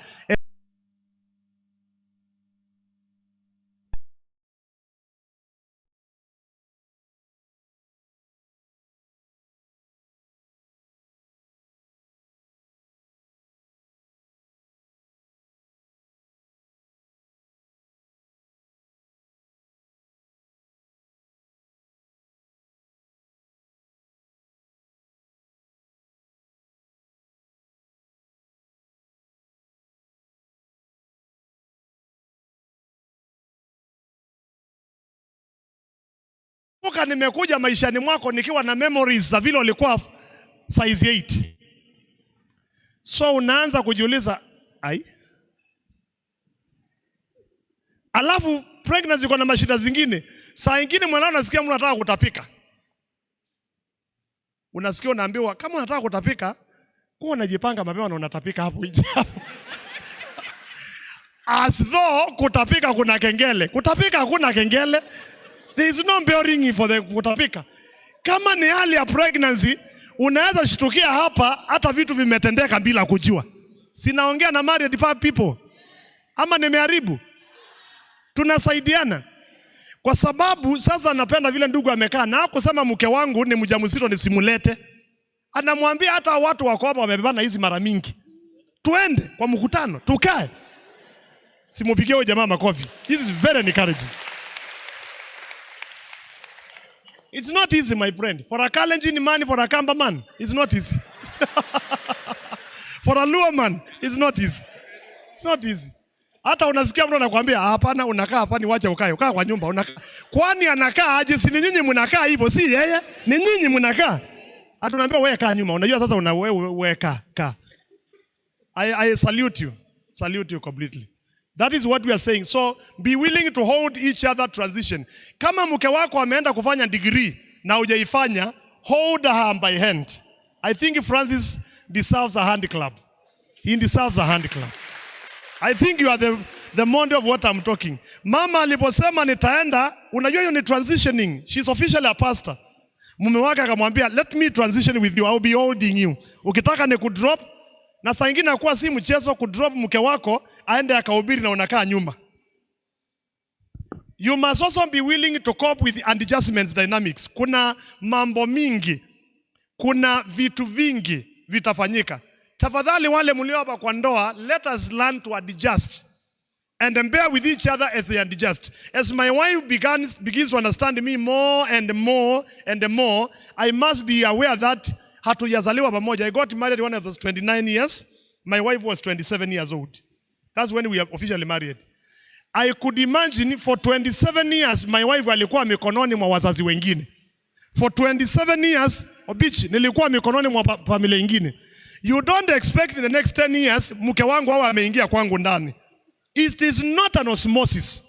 Kumbuka nimekuja maishani mwako nikiwa na memories za vile ulikuwa size 8. So unaanza kujiuliza, alafu pregnancy iko na mashida zingine. Saa nyingine mwanao unasikia mtu anataka kutapika. Unasikia unaambiwa kama unataka kutapika, kuwa unajipanga mapema na unatapika hapo nje. As though kutapika kuna kengele. Kutapika hakuna kengele. There is no bell ringing for the kutapika. Kama ni hali ya pregnancy, unaweza shtukia hapa hata vitu vimetendeka bila kujua. Sinaongea na married people. Ama nimeharibu. Tunasaidiana. Kwa sababu sasa napenda vile ndugu amekaa na kusema mke wangu ni mjamzito nisimulete. Anamwambia hata watu wako hapa wamebebana hizi mara mingi. Tuende kwa mkutano, tukae. Simupigie huyo jamaa makofi. This is very encouraging. It's not easy, my friend. For a Kalenjin man, for a Kamba man, it's not easy. For a Luo man, it's not easy. It's not easy. Hata unasikia mtu anakuambia hapana, unakaa hapa ni wacha ukae. Ukaa kwa nyumba unakaa. Kwani anakaa aje? Si nyinyi mnakaa hivyo, si yeye? Ni nyinyi mnakaa. Hata unaambia wewe kaa nyuma. Unajua sasa wewe kaa. I salute you. Salute you completely. That is what we are saying. So be willing to hold each other transition. Kama mke wako ameenda kufanya degree na hujaifanya, hold her by hand. I think Francis deserves a hand clap. He deserves a hand clap. I think you are the model of what I'm talking. Mama aliposema nitaenda, unajua hiyo ni transitioning. She's officially a pastor. Mume wake akamwambia, let me transition with you. I'll be holding you. Ukitaka ni kudrop. Na saa nyingine akuwa si mchezo kudrop mke wako aende akahubiri na unakaa nyuma. You must also be willing to cope with adjustments dynamics. Kuna mambo mingi, kuna vitu vingi vitafanyika. Tafadhali wale mlio hapa kwa ndoa, let us learn to adjust and bear with each other as they adjust. As my wife begins to understand me more and more and more, I must be aware that hatujazaliwa pamoja. I got married when I was 29 years. My wife was 27 years old. That's when we are officially married. I could imagine for 27 years my wife alikuwa mikononi mwa wazazi wengine. For 27 years, Obich, nilikuwa mikononi mwa familia nyingine. You don't expect in the next 10 years mke wangu hawa ameingia kwangu ndani. It is not an osmosis.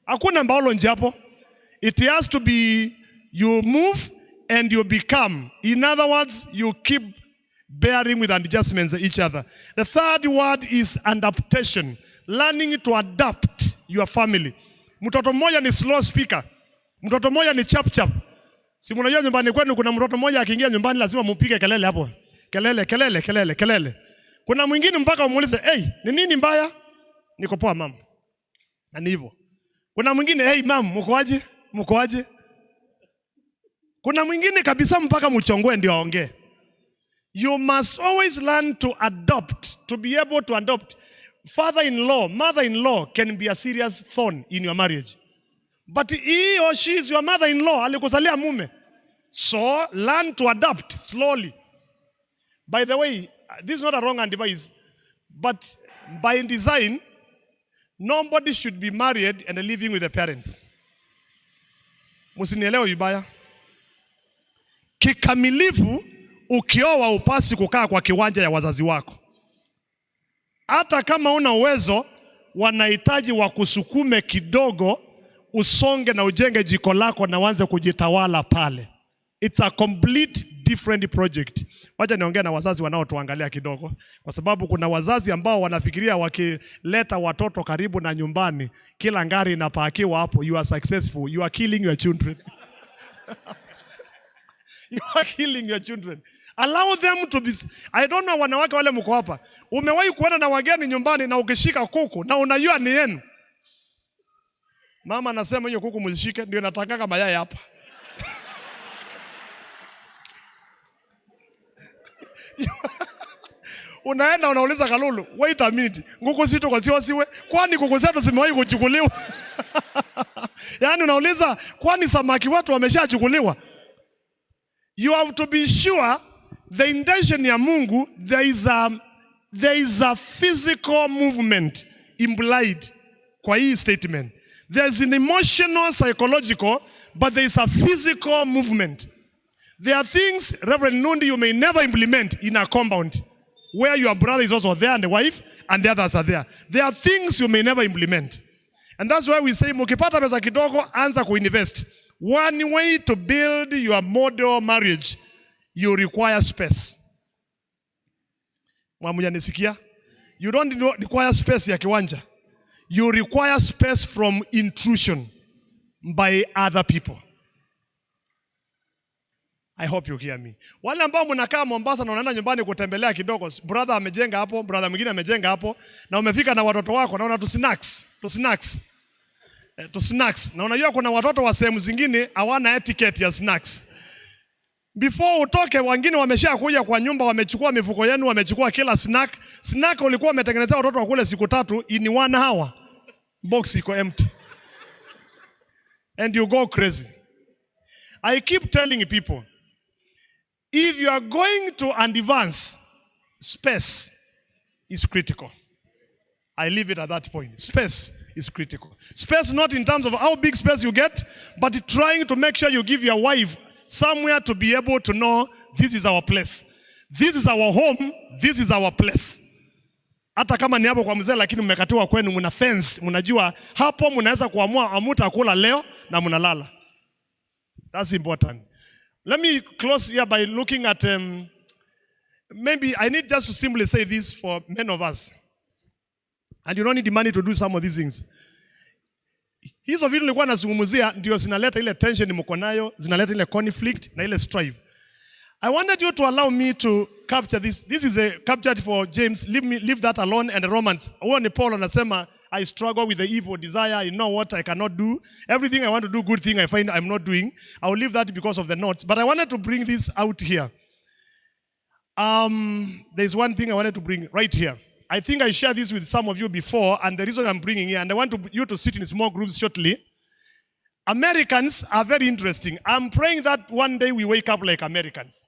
Hakuna biology hapo. It has to be you move and you become. In other words, you keep bearing with adjustments each other. The third word is adaptation. Learning to adapt your family. Mtoto mmoja ni slow speaker. Mtoto mmoja ni chap chap. Si mnajua nyumbani kwenu kuna mtoto mmoja akiingia nyumbani lazima mpige kelele hapo. Kelele. Kuna mwingine mpaka umuulize, "Hey, ni nini mbaya?" "Niko poa mama." Na ni hivyo. Kuna mwingine, "Hey mam, mko aje?" Kuna mwingine kabisa mpaka mchongoe ndio aongee. You must always learn to adopt, to be able to adopt. Father-in-law, mother-in-law can be a serious thorn in your marriage. But he or she is your mother-in-law, alikuzalia mume. So learn to adapt slowly. By the way, this is not a wrong advice, but by design, nobody should be married and living with the parents. Msinielewe vibaya. Kikamilifu ukioa upasi kukaa kwa kiwanja ya wazazi wako. Hata kama una uwezo, wanahitaji wakusukume kidogo usonge na ujenge jiko lako na uanze kujitawala pale. It's a complete different project. Wacha niongee na wazazi wanaotuangalia kidogo, kwa sababu kuna wazazi ambao wanafikiria wakileta watoto karibu na nyumbani kila ngari inapakiwa hapo, you are successful. You are killing your children. You are killing your children. Allow them to be. I don't know wanawake wale mko hapa. Umewahi kuenda na wageni nyumbani na ukishika kuku na unajua ni yenu. Mama anasema hiyo kuku mshike ndio nataka mayai hapa. Unaenda unauliza Kalulu, "Wait a minute. Nguku zetu kwa siwe? Kwani kuku zetu zimewahi kuchukuliwa?" Yaani unauliza, "Kwani samaki wetu wameshachukuliwa?" You have to be sure the intention ya Mungu, there is a physical movement implied kwa hii statement. There's an emotional, psychological, but there is a physical movement. There are things, Reverend Nundi, you may never implement in a compound where your brother is also there and the wife and the others are there. There are things you may never implement. And that's why we say, mukipata pesa kidogo, anza kuinvest. One way to build your model marriage, you require space. Mwamuja nisikia? You don't require space ya kiwanja. You require space from intrusion by other people. I hope you hear me. Wale ambao mnakaa Mombasa na unaenda nyumbani kutembelea kidogo, brother amejenga hapo, brother mwingine amejenga hapo, na umefika na watoto wako na una tu snacks. Na unajua kuna watoto wa sehemu zingine hawana etiquette ya snacks. Before utoke wengine wameshakuja kwa nyumba, wamechukua mifuko yenu, wamechukua kila snack. Snack ulikuwa umetengenezea watoto wa kule siku 3, in 1 hour box iko empty. And you go crazy. I keep telling people, if you are going to advance, space is critical. I leave it at that point. Space is critical. Space not in terms of how big space you get, but trying to make sure you give your wife somewhere to be able to know this is our place. This is our home. This is our place. Hata kama ni hapo kwa mzee lakini mmekatiwa kwenu, mna fence, mnajua hapo mnaweza kuamua amuta kula leo na mnalala. That's important. Let me close here by looking at maybe I need just to simply say this for many of us. And you don't need the money to do some of these things. Hizo vitu nilikuwa nazungumzia ndio zinaleta ile tension mko nayo, zinaleta ile conflict na ile strife. I wanted you to allow me to capture this. This is a captured for James. Leave that alone. And the Romans. When Paul anasema, I struggle with the evil desire. I know what I cannot do. Everything I want to do, good thing I find I'm not doing. I will leave that because of the notes. But I wanted to bring this out here. There's one thing I wanted to bring right here. I think I shared this with some of you before, and the reason I'm bringing here, and I want you to sit in small groups shortly. Americans are very interesting. I'm praying that one day we wake up like Americans.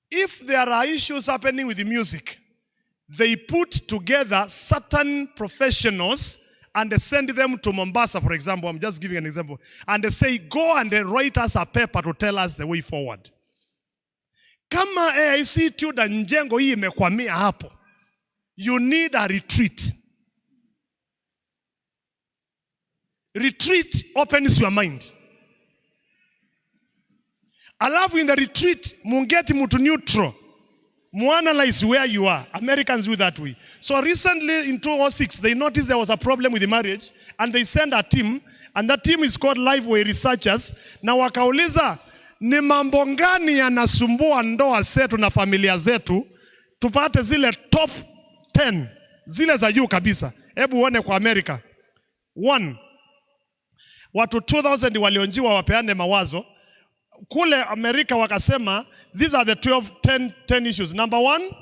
If there are issues happening with the music, they put together certain professionals and they send them to Mombasa, for example. I'm just giving an example. And they say, go and they write us a paper to tell us the way forward. Kama AIC Tuda njengo hii imekwamia hapo, you need a retreat. Retreat opens your mind. Alafu in the retreat, mungeti mtu neutral. Muanalyze where you are. Americans do that way. So recently in 2006, they noticed there was a problem with the marriage and they sent a team, and that team is called Liveway Researchers. Na wakauliza, ni mambo gani yanasumbua ndoa zetu na familia zetu, tupate zile top 10, zile za juu kabisa. Hebu uone kwa Amerika. 1, watu 2000 walionjiwa wapeane mawazo. Kule Amerika wakasema, these are the 10 issues. Number 1,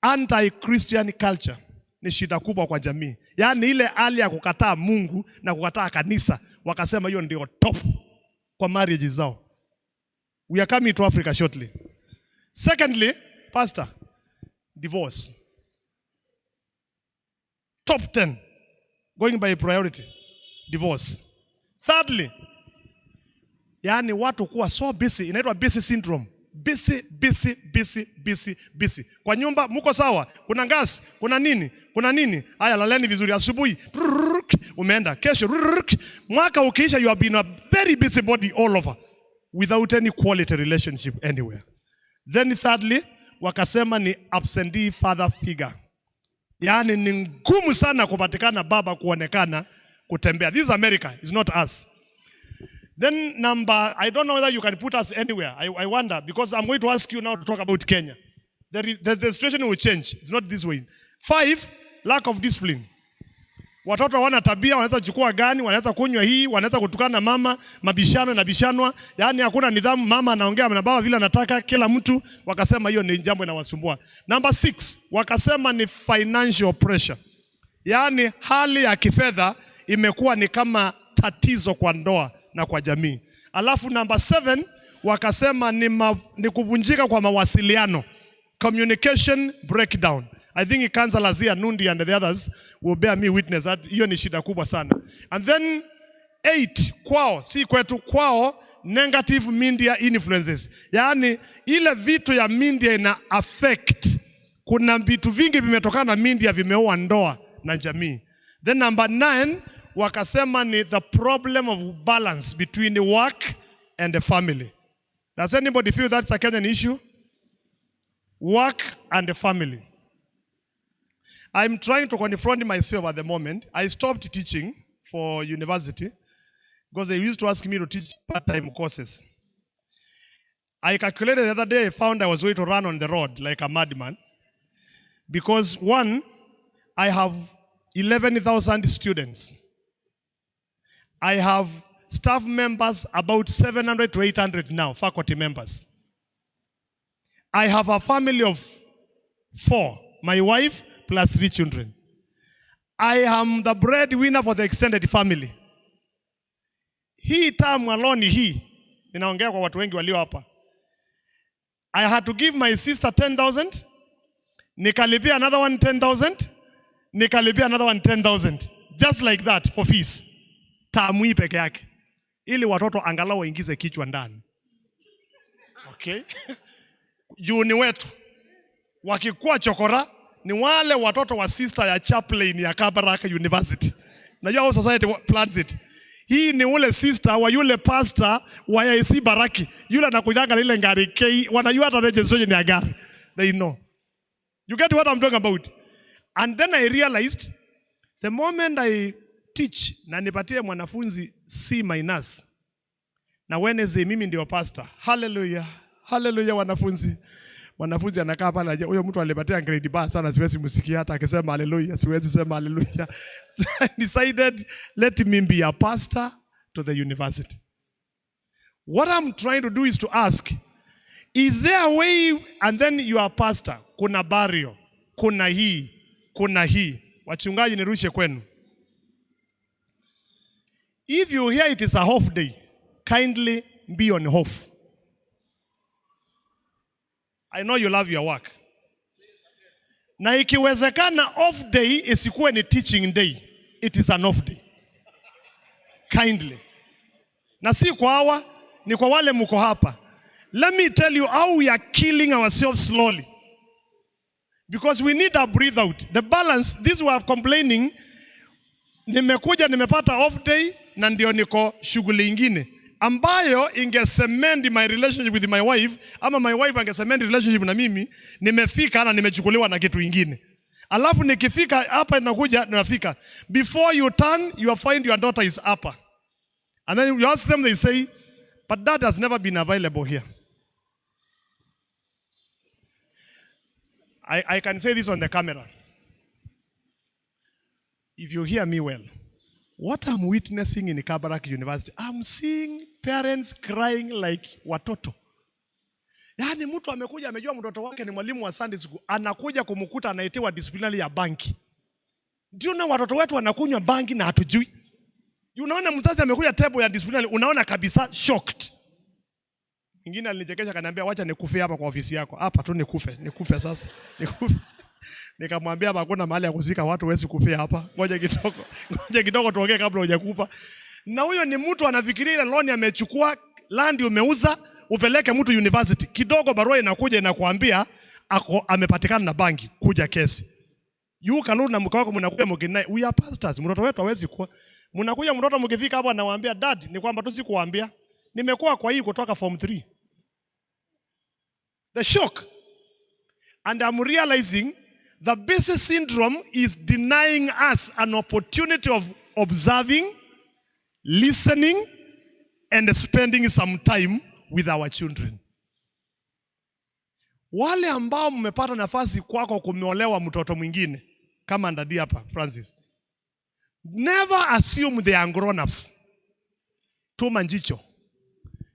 anti-Christian culture. Ni shida kubwa kwa jamii. Yaani ile hali ya kukataa Mungu na kukataa kanisa. Wakasema hiyo ndio top kwa marriage zao. We are coming to Africa shortly. Secondly, pastor, divorce. Top 10. Going by priority. Divorce. Thirdly, yaani watu kuwa so busy, inaitwa busy syndrome. Busy. Kwa nyumba muko sawa, kuna gas, kuna nini. Haya, laleni vizuri, asubuhi umeenda, kesho mwaka ukiisha, you have been a very busy body all over without any quality relationship anywhere. Then thirdly, wakasema ni absentee father figure. Yaani ni ngumu sana kupatikana baba kuonekana kutembea. This is America, it's not us. Then number, I don't know whether you can put us anywhere. I wonder, because I'm going to ask you now to talk about Kenya. The situation will change. It's not this way. 5, lack of discipline. Watoto wana tabia, wanaweza chukua gani, wanaweza kunywa hii, wanaweza kutukana mama, mabishano na bishanwa. Yaani hakuna nidhamu, mama anaongea na baba vile anataka, kila mtu. Wakasema hiyo ni jambo linawasumbua. Number 6, wakasema ni financial pressure. Yaani hali ya kifedha imekuwa ni kama tatizo kwa ndoa na kwa jamii. Alafu number 7, wakasema ni kuvunjika kwa mawasiliano. Communication breakdown. I think Councillor Zia Nundi and the others will bear me witness that hiyo ni shida kubwa sana. And then 8, kwao, si kwetu, kwao, negative media influences. Yaani ile vitu ya media ina affect. Kuna vitu vingi vimetokana na media vimeua ndoa na jamii. Then number 9, wakasema ni the problem of balance between the work and the family. Does anybody feel that's a Kenyan issue? Work and the family. I'm trying to confront myself at the moment. I stopped teaching for university because they used to ask me to teach part-time courses. I calculated the other day, I found I was going to run on the road like a madman. Because 1, I have 11,000 students. I have staff members about 700 to 800 now, faculty members. I have a family of 4, my wife plus 3 children. I am the breadwinner for the extended family. Hii tamu alone hii, ninaongea kwa watu wengi walio hapa. I had to give my sister 10,000, nikalipia another one 10,000, nikalipia another one 10,000. Just like that for fees. Tamu hii peke yake. Ili watoto angalau waingize kichwa ndani. Okay? Juu ni wetu. Wakikuwa chokora, ni wale watoto wa sister ya chaplain ya Kabarak University. Najua how society plans it. Hii ni ule sister wa yule pastor wa IC Baraki. Yule anakujanga ile ngari K, wanajua hata registration ya gari. They know. You get what I'm talking about? And then I realized the moment I teach na nipatie mwanafunzi C-, na Wednesday mimi ndio pastor. Hallelujah. Hallelujah wanafunzi. Mwanafunzi anakaa pale, huyo mtu alipatia grade bad sana, siwezi msikia hata akisema hallelujah, siwezi sema hallelujah. I decided let me be a pastor to the university. What I'm trying to do is to ask, is there a way, and then you are pastor, kuna barrio, kuna hii. Wachungaji nirushe kwenu. If you hear it is a off day, kindly be on off. I know you love your work. Na ikiwezekana off day isikuwe ni teaching day. It is an off day. Kindly. Na si kwa hawa, ni kwa wale mko hapa. Let me tell you how we are killing ourselves slowly. Because we need a breathe out. The balance, this we are complaining, nimekuja nimepata off day na ndio niko shughuli ingine. ambayo ingesement my relationship with my wife, ama my wife angesement relationship na mimi, nimefika na nimechukuliwa na kitu kingine. Alafu nikifika hapa inakuja nafika. Before you turn, you find your daughter is upper. And then you ask them, they say, but that has never been available here. I can say this on the camera. If you hear me well, what I'm witnessing in Kabarak University, I'm seeing parents crying like watoto. Yaani mtu amekuja amejua mtoto wake ni mwalimu wa Sunday school, anakuja kumkuta anaitiwa disciplinary ya banki. Ndio na watoto wetu wanakunywa banki na hatujui. Unaona mzazi amekuja table ya disciplinary, unaona kabisa shocked. Mwingine alinichekesha akaniambia wacha nikufe hapa kwa ofisi yako. Hapa tu nikufe sasa. Nikufe. Nikamwambia hapa hakuna mahali ya kuzika watu, huwezi kufia hapa. Ngoja kidogo tuongee kabla hujakufa. Na huyo ni mtu anafikiria ile loan amechukua, land umeuza, upeleke mtu university. Kidogo barua inakuja inakuambia amepatikana na banki, kuja kesi. Yuka leo na mke wako mnakuja mkinai, we are pastors, mtoto wetu hawezi kuwa. Mnakuja mtoto mkifika hapo anawaambia dad, ni kwamba tu sikuambia. Nimekuwa kwa hii kutoka form 3. The shock. And I'm realizing the basic syndrome is denying us an opportunity of observing, listening, and spending some time with our children. Wale ambao mmepata nafasi kwako kumeolewa mtoto mwingine kama ndadi hapa Francis, never assume they are grown-ups. Tuma njicho.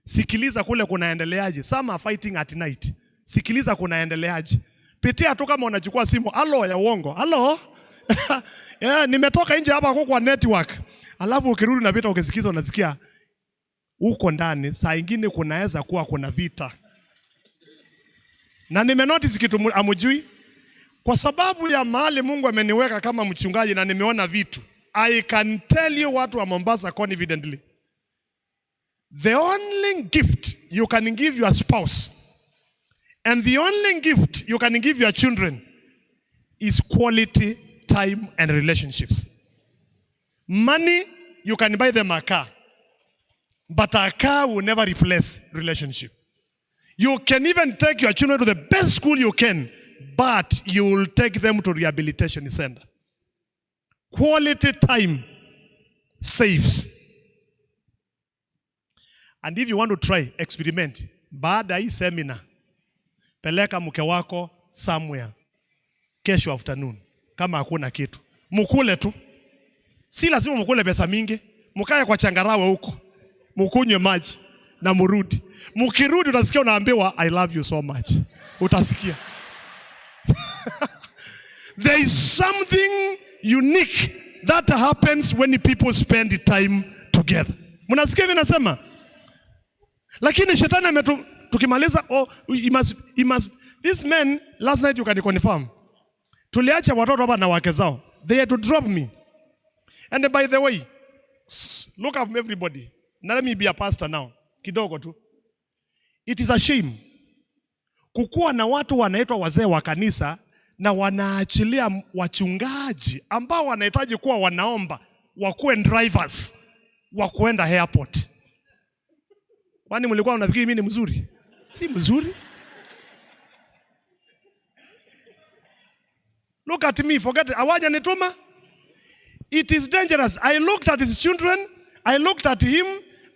Sikiliza kule kunaendeleaje. Some are fighting at night. Sikiliza kunaendeleaje. Pitia tu kama unachukua simu, halo ya uongo. Halo? Yeah, nimetoka nje hapa kwa network. Alafu ukirudi unapita ukisikiza unasikia uko ndani, saa nyingine kunaweza kuwa kuna vita. Na nimenotice kitu amujui, kwa sababu ya mahali Mungu ameniweka kama mchungaji na nimeona vitu. I can tell you what wa Mombasa confidently. The only gift you can give your spouse and the only gift you can give your children is quality time and relationships. Money, you can buy them a car, but a car will never replace relationship. You can even take your children to the best school you can, but you will take them to rehabilitation center. Quality time saves. And if you want to try, experiment. Baada hii seminar, peleka mke wako somewhere kesho afternoon. Kama hakuna kitu, mkule tu. Si lazima mkule pesa mingi. Mkae kwa changarawe huko, mkunywe maji na murudi. Mkirudi utasikia unaambiwa I love you so much. Utasikia. There is something unique that happens when people spend time together. Mnasikia vinasema? Lakini shetani tukimaliza, he must this man last night you can confirm. Tuliacha watoto hapa na wake zao. They had to drop me. And by the way, look at everybody. Now let me be a pastor now. Kidogo tu. It is a shame kukuwa na watu wanaitwa wazee wa kanisa na wanaachilia wachungaji ambao wanahitaji kuwa wanaomba wakuwe drivers wa kuenda airport. Kwani mlikuwa mnafikiri mimi ni mzuri? Si mzuri. Look at me, forget it. Awaja nituma. It is dangerous. I looked at his children, I looked at him,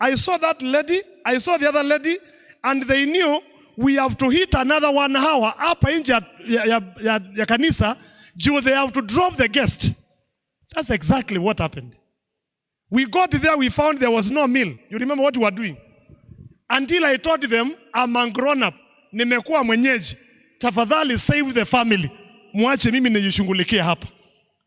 I saw that lady, I saw the other lady, and they knew we have to hit another 1 hour hapa nje ya kanisa, they have to drop the guest. That's exactly what happened. We got there, we found there was no meal. You remember what we were doing? Until I told them, I'm a grown up. Nimekuwa mwenyeji. Tafadhali save the family. Mwache mimi nijishughulikie hapa.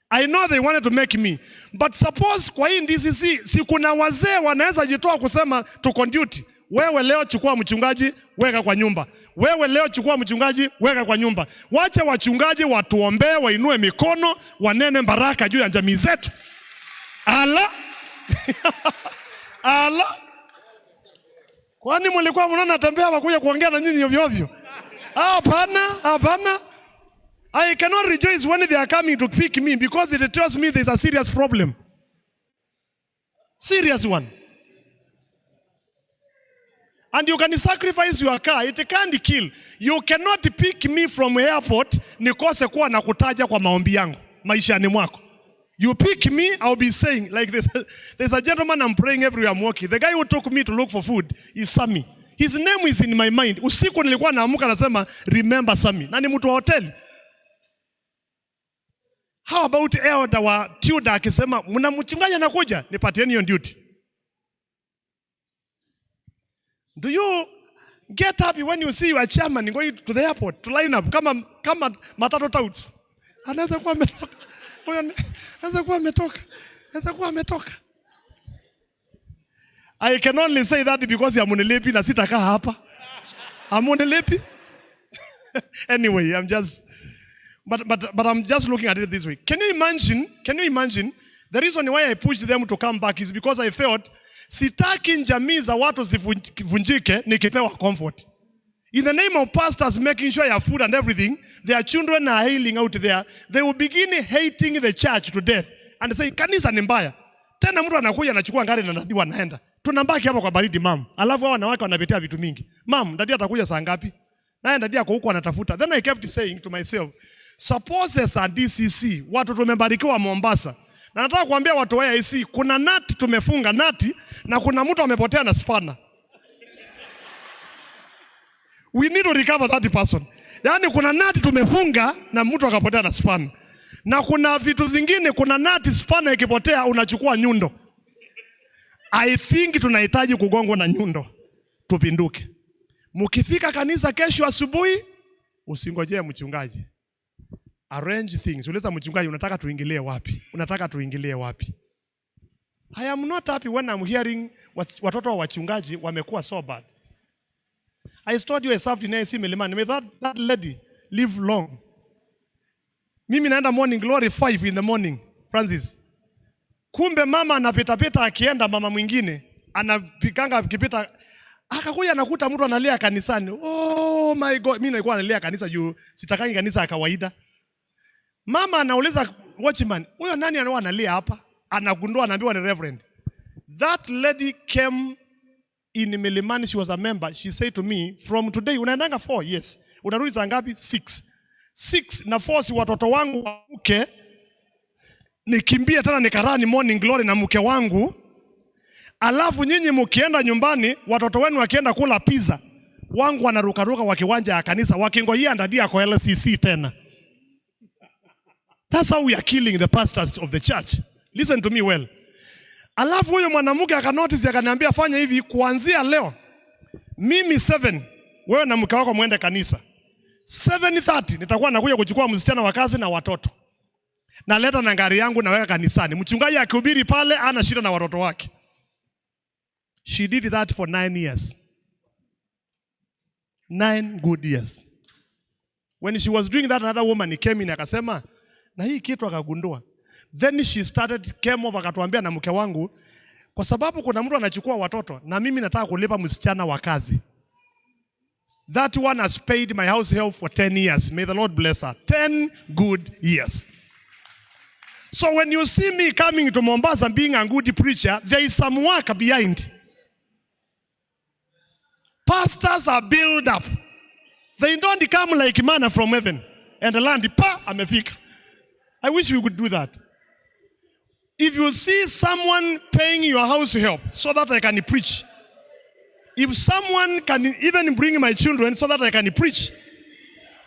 I know they wanted to make me. But suppose kwa hii DCC, si kuna wazee wanaweza jitoa kusema tuko duty. Wewe leo chukua mchungaji, weka kwa nyumba. Wewe leo chukua mchungaji, weka kwa nyumba. Wacha wachungaji watuombee, wainue mikono, wanene baraka juu ya jamii zetu. Ala. Ala. Kwani mlikuwa mnaona tembea wakuja kuongea na nyinyi ovyo ovyo? Hapana, hapana. I cannot rejoice when they are coming to pick me because it tells me there's a serious problem. Serious one. And you can sacrifice your car. It can't kill. You cannot pick me from airport nikose kuwa nakutaja kwa maombi yangu maishani mwako. You pick me, I'll be saying like this. There's a gentleman I'm praying everywhere I'm walking. The guy who took me to look for food is Sammy. His name is in my mind. Usiku nilikuwa naamuka nasema remember Sammy. Na ni mtu wa hoteli. How about elder wa Tudor akisema mna mchungaji anakuja nipatieni hiyo duty. Do you get happy when you see your chairman going to the airport to line up kama matatu touts? Anaweza kuwa ametoka. Anaweza kuwa ametoka. I can only say that because ya munelepi na sitakaa hapa. Amunelepi? Anyway, but I'm just looking at it this way. Can you imagine the reason why I pushed them to come back is because I felt sitaki jamii za watu zivunjike nikipewa comfort. In the name of pastors making sure you have food and everything, their children are hailing out there. They will begin hating the church to death and say kanisa ni mbaya. Tena mtu anakuja anachukua ngari na nadi wanaenda. Tunabaki hapa kwa baridi mam. Alafu hao wanawake wanapitia vitu mingi. Mam, dadi atakuja saa ngapi? Naye dadi yako huko anatafuta. Then I kept saying to myself, suppose as a DCC, watu tumebarikiwa Mombasa. Na nataka kuambia watu wa IC, kuna nati tumefunga nati na kuna mtu amepotea na spana. We need to recover that person. Yaani kuna nati tumefunga na mtu akapotea na spana. Na kuna vitu zingine, kuna nati spana ikipotea unachukua nyundo. I think tunahitaji kugongwa na nyundo tupinduke. Mkifika kanisa kesho asubuhi usingojee mchungaji. Arrange things. Uliza mchungaji unataka tuingilie wapi? Unataka tuingilie wapi? I am not happy when I'm hearing watoto wa wachungaji wamekuwa so bad. I told you I served in AC Milimani. May that lady live long. Mimi naenda morning glory 5 in the morning, Francis. Kumbe mama anapita akienda mama mwingine anapikanga akipita akakuja anakuta mtu analia kanisani. Oh my God, mimi nilikuwa analia kanisa juu sitakangi kanisa ya kawaida. Mama anauliza watchman, huyo nani analia hapa? Anagundua anaambiwa ni reverend. That lady came in Milimani, she was a member. She said to me, from today unaendanga 4, yes. Unarudi saa ngapi? 6 na 4 si watoto wangu wa mke. Nikimbia tena nikarani morning glory na mke wangu. Alafu nyinyi mkienda nyumbani, watoto wenu wakienda kula pizza, wangu wanarukaruka wa kiwanja ya kanisa wakingojea ndadia kwa LCC tena. That's how we are killing the pastors of the church. Listen to me well. Alafu huyo mwanamke akanotice akaniambia fanya hivi kuanzia leo. Mimi 7, wewe na mke wako muende kanisa. 7:30 nitakuwa nakuja kuchukua msichana wa kazi na watoto. Naleta na gari yangu naweka kanisani. Mchungaji akihubiri pale ana shida na watoto wake. She did that for 9 years. 9 good years. When she was doing that, another woman came in akasema, na hii kitu akagundua. Then she came over akatuambia na mke wangu, kwa sababu kuna mtu anachukua watoto na mimi nataka kulipa msichana wa kazi. That one has paid my house help for 10 years. May the Lord bless her. 10 good years. So when you see me coming to Mombasa being a good preacher, there is some work behind. Pastors are built up. They don't come like manna from heaven and the land, amefika. I wish we could do that. If you see someone paying your house help so that I can preach, if someone can even bring my children so that I can preach,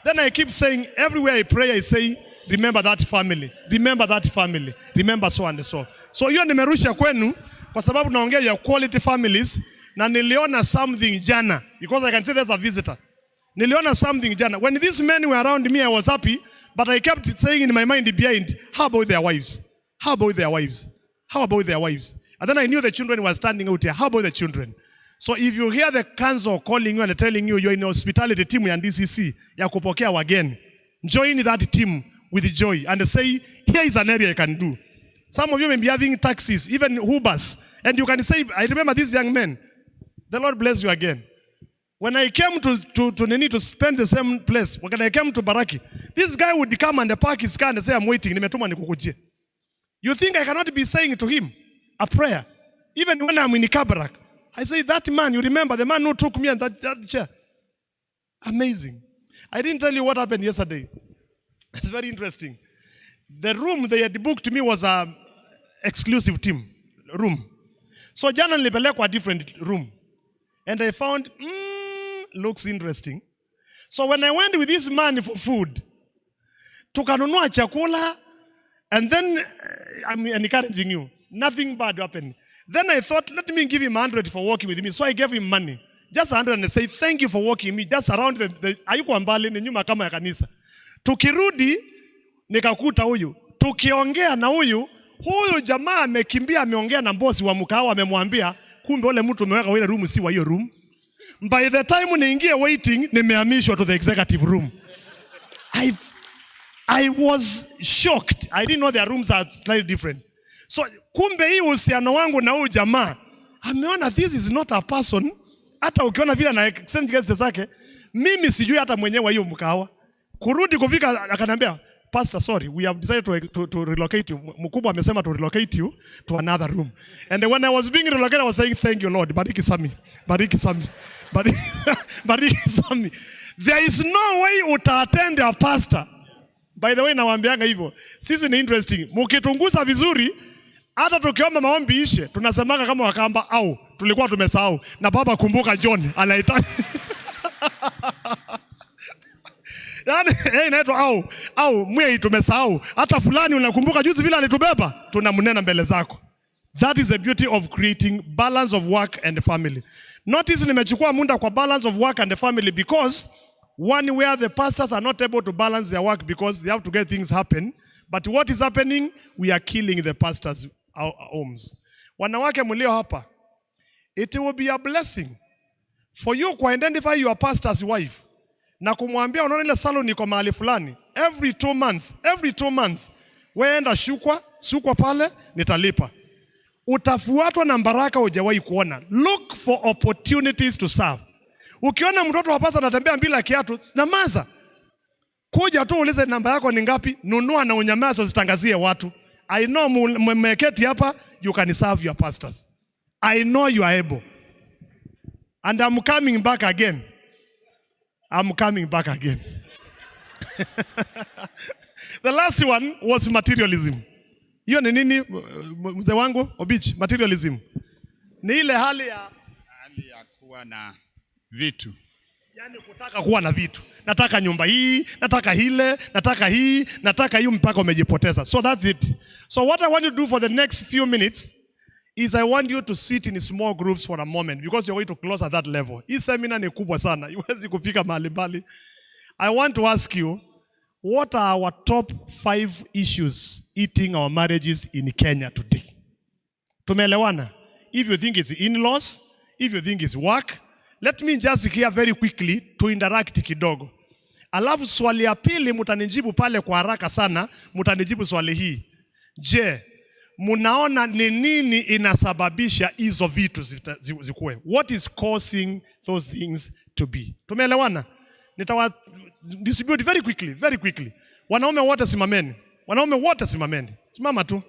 then I keep saying, everywhere I pray, I say, remember that family, remember that family, remember so and so. So hiyo nimerusha kwenu kwa sababu naongea ya quality families na niliona something jana, because I can say there's a visitor. Niliona something jana. When these men were around me, I was happy, but I kept saying in my mind behind, how about their wives? How about their wives? How about their wives? And then I knew the children were standing out here. How about the children? So if you hear the council calling you and telling you you're in a hospitality team ya DCC ya kupokea wageni, join that team with joy and say, here is an area I can do. Some of you may be having taxis, even Ubers, and you can say, I remember these young men. The Lord bless you again. When I came to spend the same place, when I came to Baraki, this guy would come and park his car and say, I'm waiting. Nimetuma nikukujie. You think I cannot be saying to him a prayer? Even when I'm in Kabarak, I say, that man, you remember, the man who took me and that chair. Amazing. I didn't tell you what happened yesterday. It's very interesting. The room they had booked me was a exclusive team room. So jana nilipelekwa a different room. And I found, looks interesting. So when I went with this man for food, tukanunua chakula, and then, I'm encouraging you, nothing bad happened. Then I thought, let me give him 100 for working with me. So I gave him money. Just 100 and I say, thank you for working me. Just around the ayuko mbali ni nyuma kama ya kanisa. Tukirudi, nikakuta huyu. Tukiongea na huyu jamaa amekimbia ameongea na bosi wa mkahawa amemwambia, kumbe ole mtu umeweka ile room si wa hiyo room. By the time niingie waiting, nimehamishwa to the executive room. I was shocked. I didn't know their rooms are slightly different. So kumbe hii uhusiano wangu na huyu jamaa, ameona this is not a person. Hata ukiona vile na exchange guests zake, mimi sijui hata mwenyewe hiyo mkahawa. Kurudi kufika akaniambia, Pastor, sorry, we have decided to relocate you. Mkubwa amesema to relocate you to another room. And when I was being relocated, I was saying, thank you, Lord. Bariki Sami. Bariki Sami. Bariki Sami. There is no way uta-attend a pastor. By the way, nawaambianga hivyo. Sisi ni interesting. Mukitunguza vizuri, hata tukiomba maombi ishe, tunasemanga kama Wakamba, au tulikuwa tumesahau. Na baba kumbuka John, anahitaji. Yani, inaitwa au mwe tumesahau. Hata fulani unakumbuka juzi vile alitubeba, tunamnena mbele zako. That is the beauty of creating balance of work and family. Notice nimechukua muda kwa balance of work and the family because one where the pastors are not able to balance their work because they have to get things happen. But what is happening? We are killing the pastors' homes. Wanawake mlio hapa, it will be a blessing for you to identify your pastor's wife. Na kumwambia unaona ile salon iko mahali fulani. Every 2 months, weenda shukwa pale, nitalipa. Utafuatwa na baraka hujawahi kuona. Look for opportunities to serve. Ukiona mtoto wa pasta anatembea bila kiatu, nyamaza. Kuja tu ulize namba yako ni ngapi, nunua na unyamaza usitangazie watu. I know mmeketi hapa, you can serve your pastors. I know you are able. And I'm coming back again. The last one was materialism. Hiyo ni nini mzee wangu Obich? Materialism ni ile hali ya kuwa na vitu. Yani kutaka kuwa na vitu. Nataka nyumba hii, nataka hile, nataka hii, nataka hiyo mpaka umejipoteza. So that's it. So what I want you to do for the next few minutes is I want you to sit in small groups for a moment because you're going to close at that level. Hii seminar ni kubwa sana. Huwezi kufika mahali mbali. I want to ask you, what are our top 5 issues eating our marriages in Kenya today? Tumeelewana? If you think it's in-laws, if you think it's work, let me just here very quickly to interact kidogo. Alafu swali ya pili mutanijibu pale kwa haraka sana, mutanijibu swali hii. Je, munaona ni nini inasababisha hizo vitu zikuwe? What is causing those things to be? Tumeelewana? Nitawa distribute very quickly. Wanaume wote simameni. Simama tu.